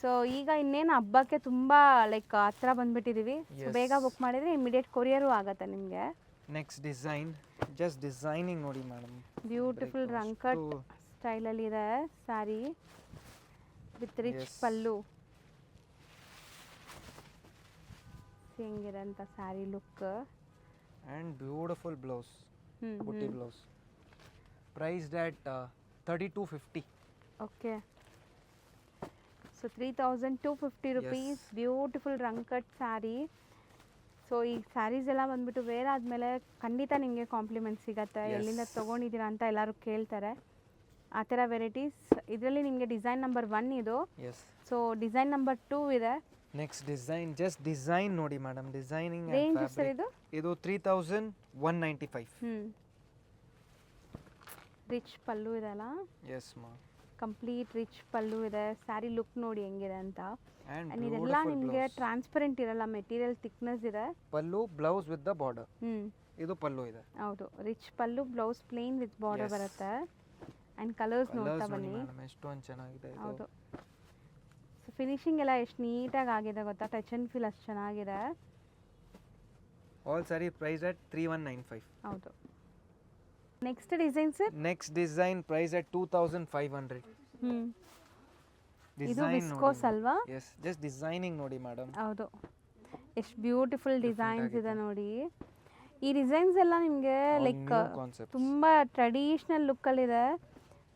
ಸೊ ಈಗ ಇನ್ನೇನು ಹಬ್ಬಕ್ಕೆ ತುಂಬ ಲೈಕ್ ಹತ್ರ ಬಂದ್ಬಿಟ್ಟಿದ್ದೀವಿ. So Yes. ಬೇಗ ಬುಕ್ ಮಾಡಿದರೆ ಇಮಿಡಿಯೇಟ್ ಕೊರಿಯರು ಆಗುತ್ತೆ ನಿಮಗೆ. ನೆಕ್ಸ್ಟ್ ಡಿಸೈನ್ ಜಸ್ಟ್ ಡಿಸೈನಿಂಗ್ ನೋಡಿ ಮೇಡಮ್. ಬ್ಯೂಟಿಫುಲ್ ರಂಕಟ್ ಸ್ಟೈಲಲ್ಲಿ ಇದೆ sari with rich Yes. Pallu. ಹೆಂಗಿದೆ ಅಂತ sari look. And beautiful blouse, ಹ್ಞೂ ಬುಟ್ಟಿ blouse. Priced at 3250. Okay. So 3250 rupees beautiful rangkat sari. So ಈ ಸ್ಯಾರೀಸ್ ಎಲ್ಲ ಬಂದ್ಬಿಟ್ಟು ವೇರ್ ಆದಮೇಲೆ ಖಂಡಿತ ನಿಮಗೆ ಕಾಂಪ್ಲಿಮೆಂಟ್ ಸಿಗತ್ತೆ. Yes. ಎಲ್ಲಿಂದ ತೊಗೊಂಡಿದ್ದೀರಾ ಅಂತ ಎಲ್ಲರೂ ಕೇಳ್ತಾರೆ. ಆ ಥರ ವೆರೈಟೀಸ್ ಇದರಲ್ಲಿ ನಿಮಗೆ ಡಿಸೈನ್ ನಂಬರ್ 1 ಇದು. ಎಸ್. ಸೊ ಡಿಸೈನ್ ನಂಬರ್ 2 ಇದೆ. ನೆಕ್ಸ್ಟ್ ಡಿಸೈನ್ ಜಸ್ಟ್ ಡಿಸೈನ್ ನೋಡಿ ಮೇಡಮ್. ಡಿಸೈನಿಂಗ್ ರೇಂಜ್ ಸರ್ ಇದು? ಇದು 3195. ರಿಚ್ ಪಲ್ಲು ಇದೆ ಅಲ್ಲ, ಎಸ್ ಮಾ. ಕಂಪ್ಲೀಟ್ ರಿಚ್ ಪಲ್ಲು ಇದೆ. ಸ್ಯಾರಿ ಲುಕ್ ನೋಡಿ ಹೆಂಗಿದೆ ಅಂತ. ಆ್ಯಂಡ್ ಆ್ಯಂಡ್ ಇದೆಲ್ಲ ನಿಮಗೆ ಟ್ರಾನ್ಸ್ಪರೆಂಟ್ ಇರಲ್ಲ, ಮೆಟೀರಿಯಲ್ ಥಿಕ್ನೆಸ್ ಇದೆ. ಪಲ್ಲು ಬ್ಲೌಸ್ ವಿತ್ ದ ಬಾರ್ಡರ್. ಹ್ಞೂ ಇದು ಪಲ್ಲು ಇದೆ. ಹೌದು, rich pallu, blouse plain with border Yes. ಬರುತ್ತೆ. ಆ್ಯಂಡ್ ಕಲರ್ಸ್ ನೋಡ್ತಾ ಕಲರ್ಸ್ ನೋಡಿ ಬನ್ನಿ. ಮೇಡಮ್ ಎಷ್ಟೊಂದು ಚೆನ್ನಾಗಿದೆ ಇದು. ಹೌದು. ಸೊ ಫಿನಿಶಿಂಗ್ ಎಲ್ಲ ಎಷ್ಟು ನೀಟಾಗಿ ಆಗಿದೆ ಗೊತ್ತಾ, ಟಚ್ ಆ್ಯಂಡ್ ಫೀಲ್ ಅಷ್ಟು ಚೆನ್ನಾಗಿದೆ. All saree price at 3195. ಹೌದು. Next design sir? Next design price at 2500. ಹ್ಞೂ ಇದು ಡಿಸೈನ್ ವಿಸ್ಕೋಸ್ ಅಲ್ವಾ? ಎಸ್, ಜಸ್ಟ್ ಡಿಸೈನಿಂಗ್ ನೋಡಿ ಮೇಡಮ್. ಹೌದು, ಎಷ್ಟು ಬ್ಯೂಟಿಫುಲ್ ಡಿಸೈನ್ಸ್ ಇದೆ ನೋಡಿ. ಈ ಡಿಸೈನ್ಸ್ ಎಲ್ಲ ನಿಮಗೆ ಲೈಕ್ ಕಾನ್ಸೆಪ್ಟ್ ತುಂಬ ಟ್ರೆಡಿಷ್ನಲ್ ಲುಕ್ಕಲ್ಲಿದೆ.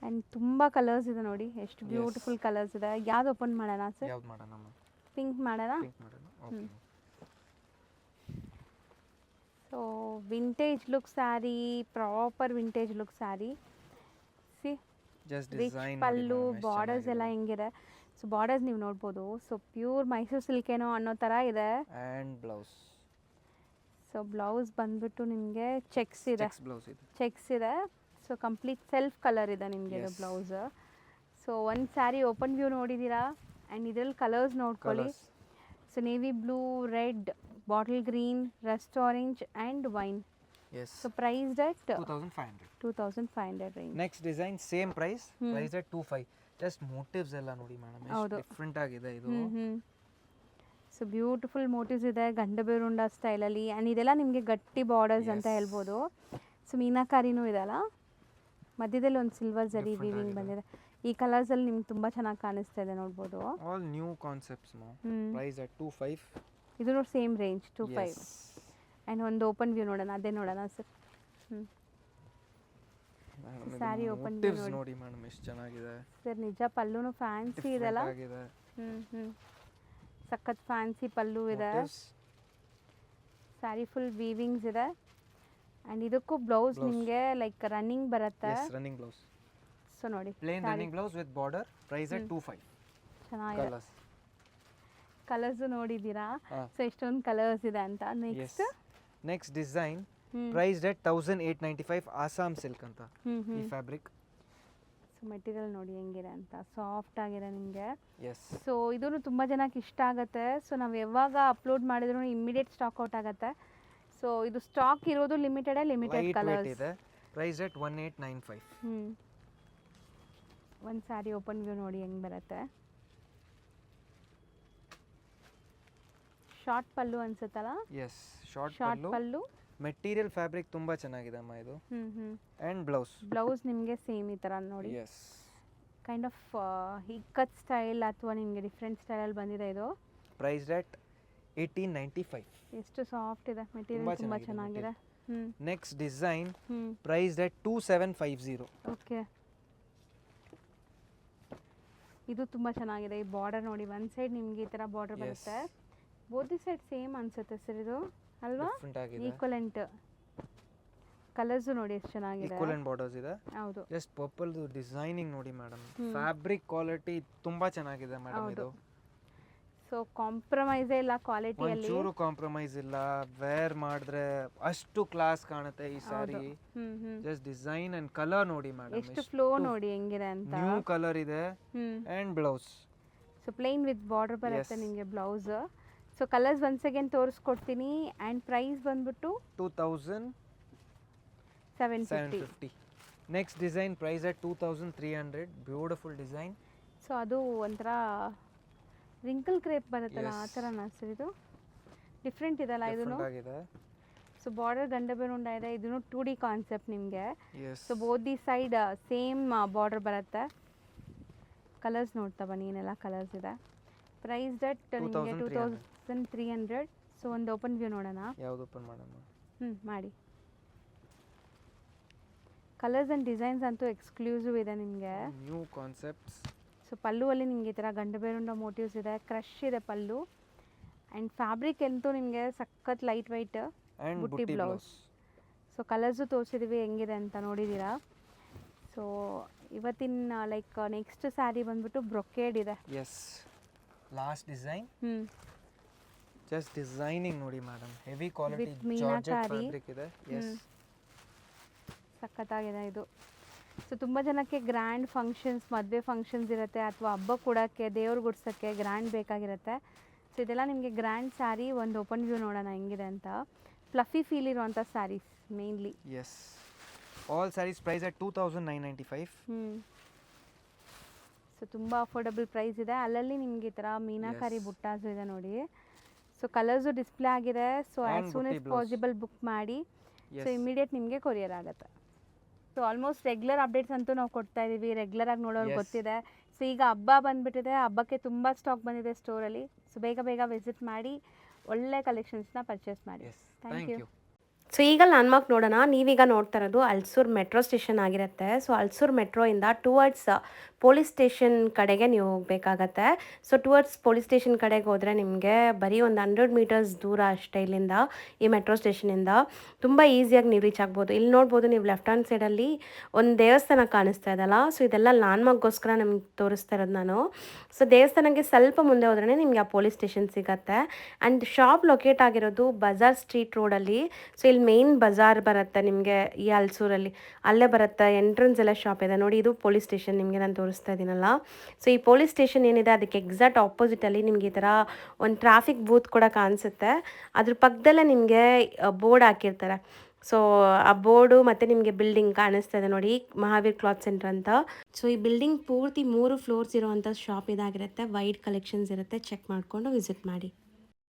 ಆ್ಯಂಡ್ ತುಂಬ ಕಲರ್ಸ್ ಇದೆ ನೋಡಿ, ಎಷ್ಟು ಬ್ಯೂಟಿಫುಲ್ ಕಲರ್ಸ್ ಇದೆ. ಯಾವ್ದು ಓಪನ್ ಮಾಡೋಣ ಸರ್? ಯಾವ್ದು ಮಾಡೋಣ? ಪಿಂಕ್ ಮಾಡೋಣ. ಪಿಂಕ್ ಮಾಡೋಣ. Okay. So vintage look sari, proper vintage look sari. See just rich design pallu, borders ಎಲ್ಲ ಹೆಂಗಿದೆ. ಸೊ ಬಾರ್ಡರ್ಸ್ ನೀವು ನೋಡ್ಬೋದು. ಸೊ ಪ್ಯೂರ್ ಮೈಸೂರು ಸಿಲ್ಕ್ ಏನೋ ಅನ್ನೋ ಥರ ಇದೆ. And blouse. ಸೊ ಬ್ಲೌಸ್ ಬಂದ್ಬಿಟ್ಟು ನಿಮಗೆ ಚೆಕ್ಸ್ ಇದೆ. ಬ್ಲೌಸ್ ಇದೆ. ಚೆಕ್ಸ್ ಇದೆ. ಸೊ ಕಂಪ್ಲೀಟ್ ಸೆಲ್ಫ್ ಕಲರ್ ಇದೆ ನಿಮಗೆ ಇದು Yes. ಬ್ಲೌಸ್. ಸೊ ಒಂದು ಸ್ಯಾರಿ ಓಪನ್ ವ್ಯೂ ನೋಡಿದ್ದೀರಾ. ಆ್ಯಂಡ್ ಇದರಲ್ಲಿ ಕಲರ್ಸ್ ನೋಡ್ಕೊಳ್ಳಿ. Colours. So navy blue, red, bottle green, rust orange and wine. Yes. So price at 2500. 2500 range. Next design same price at 25. Just motifs ಎಲ್ಲ ನೋಡಿ madam, ಹೌದು. ಎಷ್ಟು different ಆಗಿದೆ ಇದು. ಸೊ ಬ್ಯೂಟಿಫುಲ್ ಮೋಟಿವ್ಸ್ ಇದೆ ಗಂಡಬೇರುಂಡ ಸ್ಟೈಲಲ್ಲಿ. ಆ್ಯಂಡ್ ಇದೆಲ್ಲ ನಿಮಗೆ ಗಟ್ಟಿ ಬಾರ್ಡರ್ಸ್ ಅಂತ Yes. ಹೇಳ್ಬೋದು. ಸೊ ಮೀನಾಕಾರಿನೂ ಇದೆಲ್ಲ, ಮಧ್ಯದಲ್ಲಿ ಒಂದು ಸಿಲ್ವರ್ ಜರಿ Different ವೀವಿಂಗ್ ಆಗಿದೆ. ಬಂದಿದೆ. ಈ ಕಲರ್ಸಲ್ಲಿ ನಿಮ್ಗೆ ತುಂಬ ಚೆನ್ನಾಗಿ ಕಾಣಿಸ್ತಾ ಇದೆ ನೋಡ್ಬೋದು. ಆಲ್ ನ್ಯೂ ಕಾನ್ಸೆಪ್ಟ್ಸ್ ಮಾ. ಹ್ಞೂ ಪ್ರೈಸ್ ಅಟ್ 25. ಇದು ಸೇಮ್ ರೇಂಜ್ 25. Yes. ಆ್ಯಂಡ್ ಒಂದು ಓಪನ್ ವ್ಯೂ ನೋಡೋಣ, ಅದೇ ನೋಡೋಣ ಸರ್. ಹ್ಞೂ Madam, ಇದು Saree open motifs ನೋಡಿ. ನೋಡಿ ಮೇಡಮ್ ಎಷ್ಟು ಚೆನ್ನಾಗಿದೆ. ಸರ್ ನಿಜ ಪಲ್ಲುನು ಫ್ಯಾನ್ಸಿ ಇದೆಲ್ಲ. Different ಆಗಿದೆ. ಹ್ಞೂ ಸಖತ್ ಫ್ಯಾನ್ಸಿ ಪಲ್ಲು ಇದೆ. Motifs. ಸ್ಯಾರಿ ಫುಲ್ ವೀವಿಂಗ್ಸ್ ಇದೆ. ಆ್ಯಂಡ್ ಇದಕ್ಕೂ ಬ್ಲೌಸ್ ನಿಮಗೆ ಲೈಕ್ ರನ್ನಿಂಗ್ ಬರುತ್ತೆ. Yes, running blouse. ಸೊ ನೋಡಿ Plain running blouse with border. Price at 25. ಚೆನ್ನಾಗಿದೆ. Colors. ಕಲರ್ಸು ನೋಡಿದ್ದೀರಾ. ಹಾ. ಸೊ ಎಷ್ಟೊಂದು ಕಲರ್ಸ್ ಇದೆ ಅಂತ. ನೆಕ್ಸ್ಟ್ ನೆಕ್ಸ್ಟ್ ಡಿಸೈನ್ ಹ್ಞೂ ಪ್ರೈಸ್ ಅಟ್ 1895. ಆಸಾಮ್ ಸಿಲ್ಕ್ ಅಂತ ಹ್ಞೂ ಈ ಹ್ಞೂ ಫ್ಯಾಬ್ರಿಕ್. ಸೊ ಮೆಟೀರಿಯಲ್ ನೋಡಿ ಹೆಂಗಿದೆ ಅಂತ, ಸಾಫ್ಟ್ ಆಗಿದೆ ನಿಮಗೆ. ಎಸ್. ಸೊ ಇದೂ ತುಂಬ ಜನಕ್ಕೆ ಇಷ್ಟ ಆಗುತ್ತೆ. ಸೊ ನಾವು ಯಾವಾಗ ಅಪ್ಲೋಡ್ ಮಾಡಿದ್ರು ಇಮ್ಮಿಡಿಯೇಟ್ ಸ್ಟಾಕ್ ಔಟ್ ಆಗುತ್ತೆ. ಸೊ ಇದು ಸ್ಟಾಕ್ ಇರೋದು ಲಿಮಿಟೆಡ್ ಲೈಟ್ ಕಲರ್ಸ್ ವೇಟ್ ಇದೆ. Price at 1895. ಹ್ಞೂ ಒಂದು ಸ್ಯಾರಿ ಓಪನ್ ವ್ಯೂ ನೋಡಿ ಹೆಂಗೆ ಬರುತ್ತೆ. ಶಾರ್ಟ್ ಪಲ್ಲು ಅನ್ಸುತ್ತಲ್ಲ. Yes, short short pallu. Pallu. Material fabric ತುಂಬಾ ಚೆನ್ನಾಗಿದೆ ಅಮ್ಮ ಇದು. ಹ್ಞೂ ಆ್ಯಂಡ್ ಬ್ಲೌಸ್. ಬ್ಲೌಸ್ ನಿಮಗೆ ಸೇಮ್ ಈ ಥರ ನೋಡಿ. Yes. Kind of ikat style ಅಥವಾ ನಿಮಗೆ ಡಿಫ್ರೆಂಟ್ ಸ್ಟೈಲಲ್ಲಿ ಬಂದಿದೆ ಇದು. Price at 1895. ಎಷ್ಟು ಸಾಫ್ಟ್ ಇದೆ ಮೆಟೀರಿಯಲ್, ತುಂಬ ಚೆನ್ನಾಗಿದೆ. ಹ್ಞೂ ನೆಕ್ಸ್ಟ್ ಡಿಸೈನ್ ಹ್ಞೂ ಪ್ರೈಸ್ ಅಟ್ 2750. ಓಕೆ. ಇದು ತುಂಬ ಚೆನ್ನಾಗಿದೆ. ಈ ಬಾರ್ಡರ್ ನೋಡಿ, ಒಂದು ಸೈಡ್ ನಿಮಗೆ ಈ ಥರ ಬಾರ್ಡರ್ ಬರುತ್ತೆ. ಬೋತ್ ದಿ ಸೈಡ್ ಸೇಮ್ ಅನ್ಸುತ್ತೆ ಸರ್ ಇದು ಅಲ್ವಾ? ಡಿಫ್ರೆಂಟ್ ಆಗಿದೆ. ಈಕ್ವಲೆಂಟ್ ಕಲರ್ಸು ನೋಡಿ ಎಷ್ಟು ಚೆನ್ನಾಗಿದೆ. ಈಕ್ವಲೆಂಟ್ ಬಾರ್ಡರ್ಸ್ ಇದೆ. ಹೌದು. ಜಸ್ಟ್ ಪರ್ಪಲ್ ಡಿಸೈನಿಂಗ್ ನೋಡಿ ಮೇಡಮ್. ಫ್ಯಾಬ್ರಿಕ್ ಕ್ವಾಲಿಟಿ ತುಂಬಾ ಚೆನ್ನಾಗಿದೆ ಮೇಡಮ್ ಇದು. ಸೊ ಕಾಂಪ್ರಮೈಸೇ ಇಲ್ಲ ಕ್ವಾಲಿಟಿಯಲ್ಲಿ. ಒಂಚೂರು ಕಾಂಪ್ರಮೈಸ್ ಇಲ್ಲ. ವೇರ್ ಮಾಡಿದ್ರೆ ಅಷ್ಟು ಕ್ಲಾಸ್ ಕಾಣುತ್ತೆ ಈ saree. Just design and colour ನೋಡಿ ಮೇಡಮ್, ಎಷ್ಟು ಫ್ಲೋ ನೋಡಿ ಹೆಂಗಿದೆ ಅಂತ. ನ್ಯೂ ಕಲರ್ ಇದೆ. And blouse. So plain with border ಬರುತ್ತೆ ನಿಮಗೆ blouse. So colours once again ತೋರಿಸ್ಕೊಡ್ತೀನಿ. ಆ್ಯಂಡ್ ಪ್ರೈಸ್ ಬಂದ್ಬಿಟ್ಟು 2750. Next design price at 2300. Beautiful design. So ಅದು ಒಂಥರ ರಿಂಕಲ್ ಕ್ರೇಪ್ ಬರುತ್ತಲ್ಲ ಆ ಥರನಾ ಸರ್ ಇದು ಡಿಫ್ರೆಂಟ್ ಇದಲ್ಲ ಇದೂ ಆಗಿದೆ. ಸೊ ಬಾರ್ಡರ್ ಗಂಡಬೇರುಂಡ ಇದೆ, ಇದೂ 2D ಕಾನ್ಸೆಪ್ಟ್ ನಿಮಗೆ. Yes. So both the side same border ಬರುತ್ತೆ. ಕಲರ್ಸ್ ನೋಡ್ತಾ ಬನ್ನಿ, ಏನೆಲ್ಲ ಕಲರ್ಸ್ ಇದೆ. ಪ್ರೈಸ್ ದಟ್ ನಿಮಗೆ 2300. ಸೊ ಒಂದು ಓಪನ್ ವ್ಯೂ ನೋಡೋಣ. ಯಾವುದು ಓಪನ್ ಮಾಡೋಣ? ಮಾಡಿ. ಕಲರ್ಸ್ ಆ್ಯಂಡ್ ಡಿಸೈನ್ಸ್ ಅಂತೂ ಎಕ್ಸ್ಕ್ಲೂಸಿವ್ ಇದೆ ನಿಮಗೆ. New concepts. ಸೊ ಪಲ್ಲುವಲ್ಲಿ ನಿಮಗೆ ಈ ಥರ ಗಂಡಬೇರುಂಡ ಮೋಟಿವ್ಸ್ ಇದೆ, ಕ್ರಶ್ ಇದೆ ಪಲ್ಲು. ಆ್ಯಂಡ್ ಫ್ಯಾಬ್ರಿಕ್ ಅಂತೂ ನಿಮಗೆ ಸಖತ್ ಲೈಟ್ ವೈಟ್ ಬುಟ್ಟಿ ಬ್ಲೌಸ್. ಸೊ ಕಲರ್ಸು ತೋರಿಸಿದ್ದೀವಿ ಹೆಂಗಿದೆ ಅಂತ ನೋಡಿದ್ದೀರಾ. ಸೊ ಇವತ್ತಿನ ಲೈಕ್ ನೆಕ್ಸ್ಟ್ ಸ್ಯಾರಿ ಬಂದ್ಬಿಟ್ಟು ಬ್ರೊಕೇಡ್ ಇದೆ. Yes, last design. Just designing ನೋಡಿ madam, heavy quality georgette fabric ಇದೆ. ಎಸ್, ಸಖತ್ತಾಗಿದೆ ಇದು. ಸೊ ತುಂಬ ಜನಕ್ಕೆ ಗ್ರ್ಯಾಂಡ್ ಫಂಕ್ಷನ್ಸ್, ಮದುವೆ ಫಂಕ್ಷನ್ಸ್ ಇರುತ್ತೆ, ಅಥವಾ ಹಬ್ಬ ಕೊಡೋಕ್ಕೆ, ದೇವ್ರು ಗುಡ್ಸೋಕ್ಕೆ ಗ್ರ್ಯಾಂಡ್ ಬೇಕಾಗಿರುತ್ತೆ. ಸೊ ಇದೆಲ್ಲ ನಿಮಗೆ ಗ್ರ್ಯಾಂಡ್ ಸ್ಯಾರಿ. ಒಂದು ಓಪನ್ ವ್ಯೂ ನೋಡೋಣ ಹೆಂಗಿದೆ ಅಂತ. ಫ್ಲಫಿ ಫೀಲ್ ಇರುವಂಥ sarees mainly. Yes, all saris price at 2995. So ತುಂಬ ಅಫೋರ್ಡಬಲ್ ಪ್ರೈಸ್ ಇದೆ. ಅಲ್ಲಲ್ಲಿ ನಿಮಗೆ ಈ ಥರ ಮೀನಾಕಾರಿ ಬುಟ್ಟಾಸು ಇದೆ ನೋಡಿ. ಸೊ ಕಲರ್ಸು ಡಿಸ್ಪ್ಲೇ ಆಗಿದೆ. So as soon as possible book ಮಾಡಿ. ಸೊ ಇಮಿಡಿಯೇಟ್ ನಿಮಗೆ ಕೊರಿಯರ್ ಆಗುತ್ತೆ. ಸೊ ಆಲ್ಮೋಸ್ಟ್ ರೆಗ್ಯುಲರ್ ಅಪ್ಡೇಟ್ಸ್ ಅಂತೂ ನಾವು ಕೊಡ್ತಾ ಇದ್ದೀವಿ, ರೆಗ್ಯುಲರಾಗಿ ನೋಡೋರು ಗೊತ್ತಿದೆ. ಸೊ ಈಗ ಹಬ್ಬ ಬಂದುಬಿಟ್ಟಿದೆ, ಹಬ್ಬಕ್ಕೆ ತುಂಬ ಸ್ಟಾಕ್ ಬಂದಿದೆ ಸ್ಟೋರಲ್ಲಿ. ಸೊ ಬೇಗ ಬೇಗ ವಿಸಿಟ್ ಮಾಡಿ ಒಳ್ಳೆ ಕಲೆಕ್ಷನ್ಸ್ನ ಪರ್ಚೇಸ್ ಮಾಡಿ. Thank you. ಸೊ ಈಗ ಲ್ಯಾಂಡ್ಮಾರ್ಕ್ ನೋಡೋಣ. ನೀವೀಗ ನೋಡ್ತಾ ಇರೋದು ಅಲ್ಸೂರ್ ಮೆಟ್ರೋ ಸ್ಟೇಷನ್ ಆಗಿರುತ್ತೆ. ಸೊ ಅಲ್ಸೂರ್ ಮೆಟ್ರೋಯಿಂದ ಟುವರ್ಡ್ಸ್ ಪೊಲೀಸ್ ಸ್ಟೇಷನ್ ಕಡೆಗೆ ನೀವು ಹೋಗಬೇಕಾಗತ್ತೆ. ಸೊ ಟುವರ್ಡ್ಸ್ ಪೊಲೀಸ್ ಸ್ಟೇಷನ್ ಕಡೆಗೆ ಹೋದರೆ ನಿಮಗೆ ಬರೀ ಒಂದು 100 ಮೀಟರ್ಸ್ ದೂರ ಅಷ್ಟೇ ಇಲ್ಲಿಂದ, ಈ ಮೆಟ್ರೋ ಸ್ಟೇಷನಿಂದ. ತುಂಬ ಈಸಿಯಾಗಿ ನೀವು ರೀಚ್ ಆಗ್ಬೋದು. ಇಲ್ಲಿ ನೋಡ್ಬೋದು ನೀವು ಲೆಫ್ಟ್ ಹ್ಯಾಂಡ್ ಸೈಡಲ್ಲಿ ಒಂದು ದೇವಸ್ಥಾನ ಕಾಣಿಸ್ತಾ ಇದಲ್ಲ. ಸೊ ಇದೆಲ್ಲ ಲ್ಯಾಂಡ್ಮಾರ್ಕ್ಗೋಸ್ಕರ ನಿಮ್ಗೆ ತೋರಿಸ್ತಾ ಇರೋದು ನಾನು. ಸೊ ದೇವಸ್ಥಾನಕ್ಕೆ ಸ್ವಲ್ಪ ಮುಂದೆ ಹೋದ್ರೇ ನಿಮಗೆ ಆ ಪೊಲೀಸ್ ಸ್ಟೇಷನ್ ಸಿಗುತ್ತೆ. ಆ್ಯಂಡ್ ಶಾಪ್ ಲೊಕೇಟ್ ಆಗಿರೋದು ಬಜಾರ್ ಸ್ಟ್ರೀಟ್ ರೋಡಲ್ಲಿ. ಸೊ ಇಲ್ಲಿ ಮೇನ್ ಬಜಾರ್ ಬರುತ್ತೆ ನಿಮಗೆ ಈ ಅಲ್ಸೂರಲ್ಲಿ, ಅಲ್ಲೇ ಬರುತ್ತೆ. ಎಂಟ್ರೆನ್ಸ್ ಎಲ್ಲ ಶಾಪ್ ಇದೆ ನೋಡಿ. ಇದು ಪೊಲೀಸ್ ಸ್ಟೇಷನ್ ನಿಮಗೆ ನಾನು ತೋರಿಸ್ತಾ ಇದ್ದೀನಲ್ಲ. ಸೊ ಈ ಪೊಲೀಸ್ ಸ್ಟೇಷನ್ ಏನಿದೆ ಅದಕ್ಕೆ ಎಕ್ಸಾಕ್ಟ್ ಆಪೋಸಿಟಲ್ಲಿ ನಿಮಗೆ ಈ ಥರ ಒಂದು ಟ್ರಾಫಿಕ್ ಬೂತ್ ಕೂಡ ಕಾಣಿಸುತ್ತೆ. ಅದ್ರ ಪಕ್ಕದಲ್ಲೇ ನಿಮಗೆ ಬೋರ್ಡ್ ಹಾಕಿರ್ತಾರೆ. ಸೊ ಆ ಬೋರ್ಡು ಮತ್ತು ನಿಮಗೆ ಬಿಲ್ಡಿಂಗ್ ಕಾಣಿಸ್ತಾ ಇದೆ ನೋಡಿ, ಮಹಾವೀರ್ ಕ್ಲಾತ್ ಸೆಂಟರ್ ಅಂತ. ಸೊ ಈ ಬಿಲ್ಡಿಂಗ್ ಪೂರ್ತಿ 3 ಫ್ಲೋರ್ಸ್ ಇರುವಂಥ ಶಾಪ್ ಇದಾಗಿರುತ್ತೆ. ವೈಡ್ ಕಲೆಕ್ಷನ್ಸ್ ಇರುತ್ತೆ, ಚೆಕ್ ಮಾಡಿಕೊಂಡು ವಿಸಿಟ್ ಮಾಡಿ.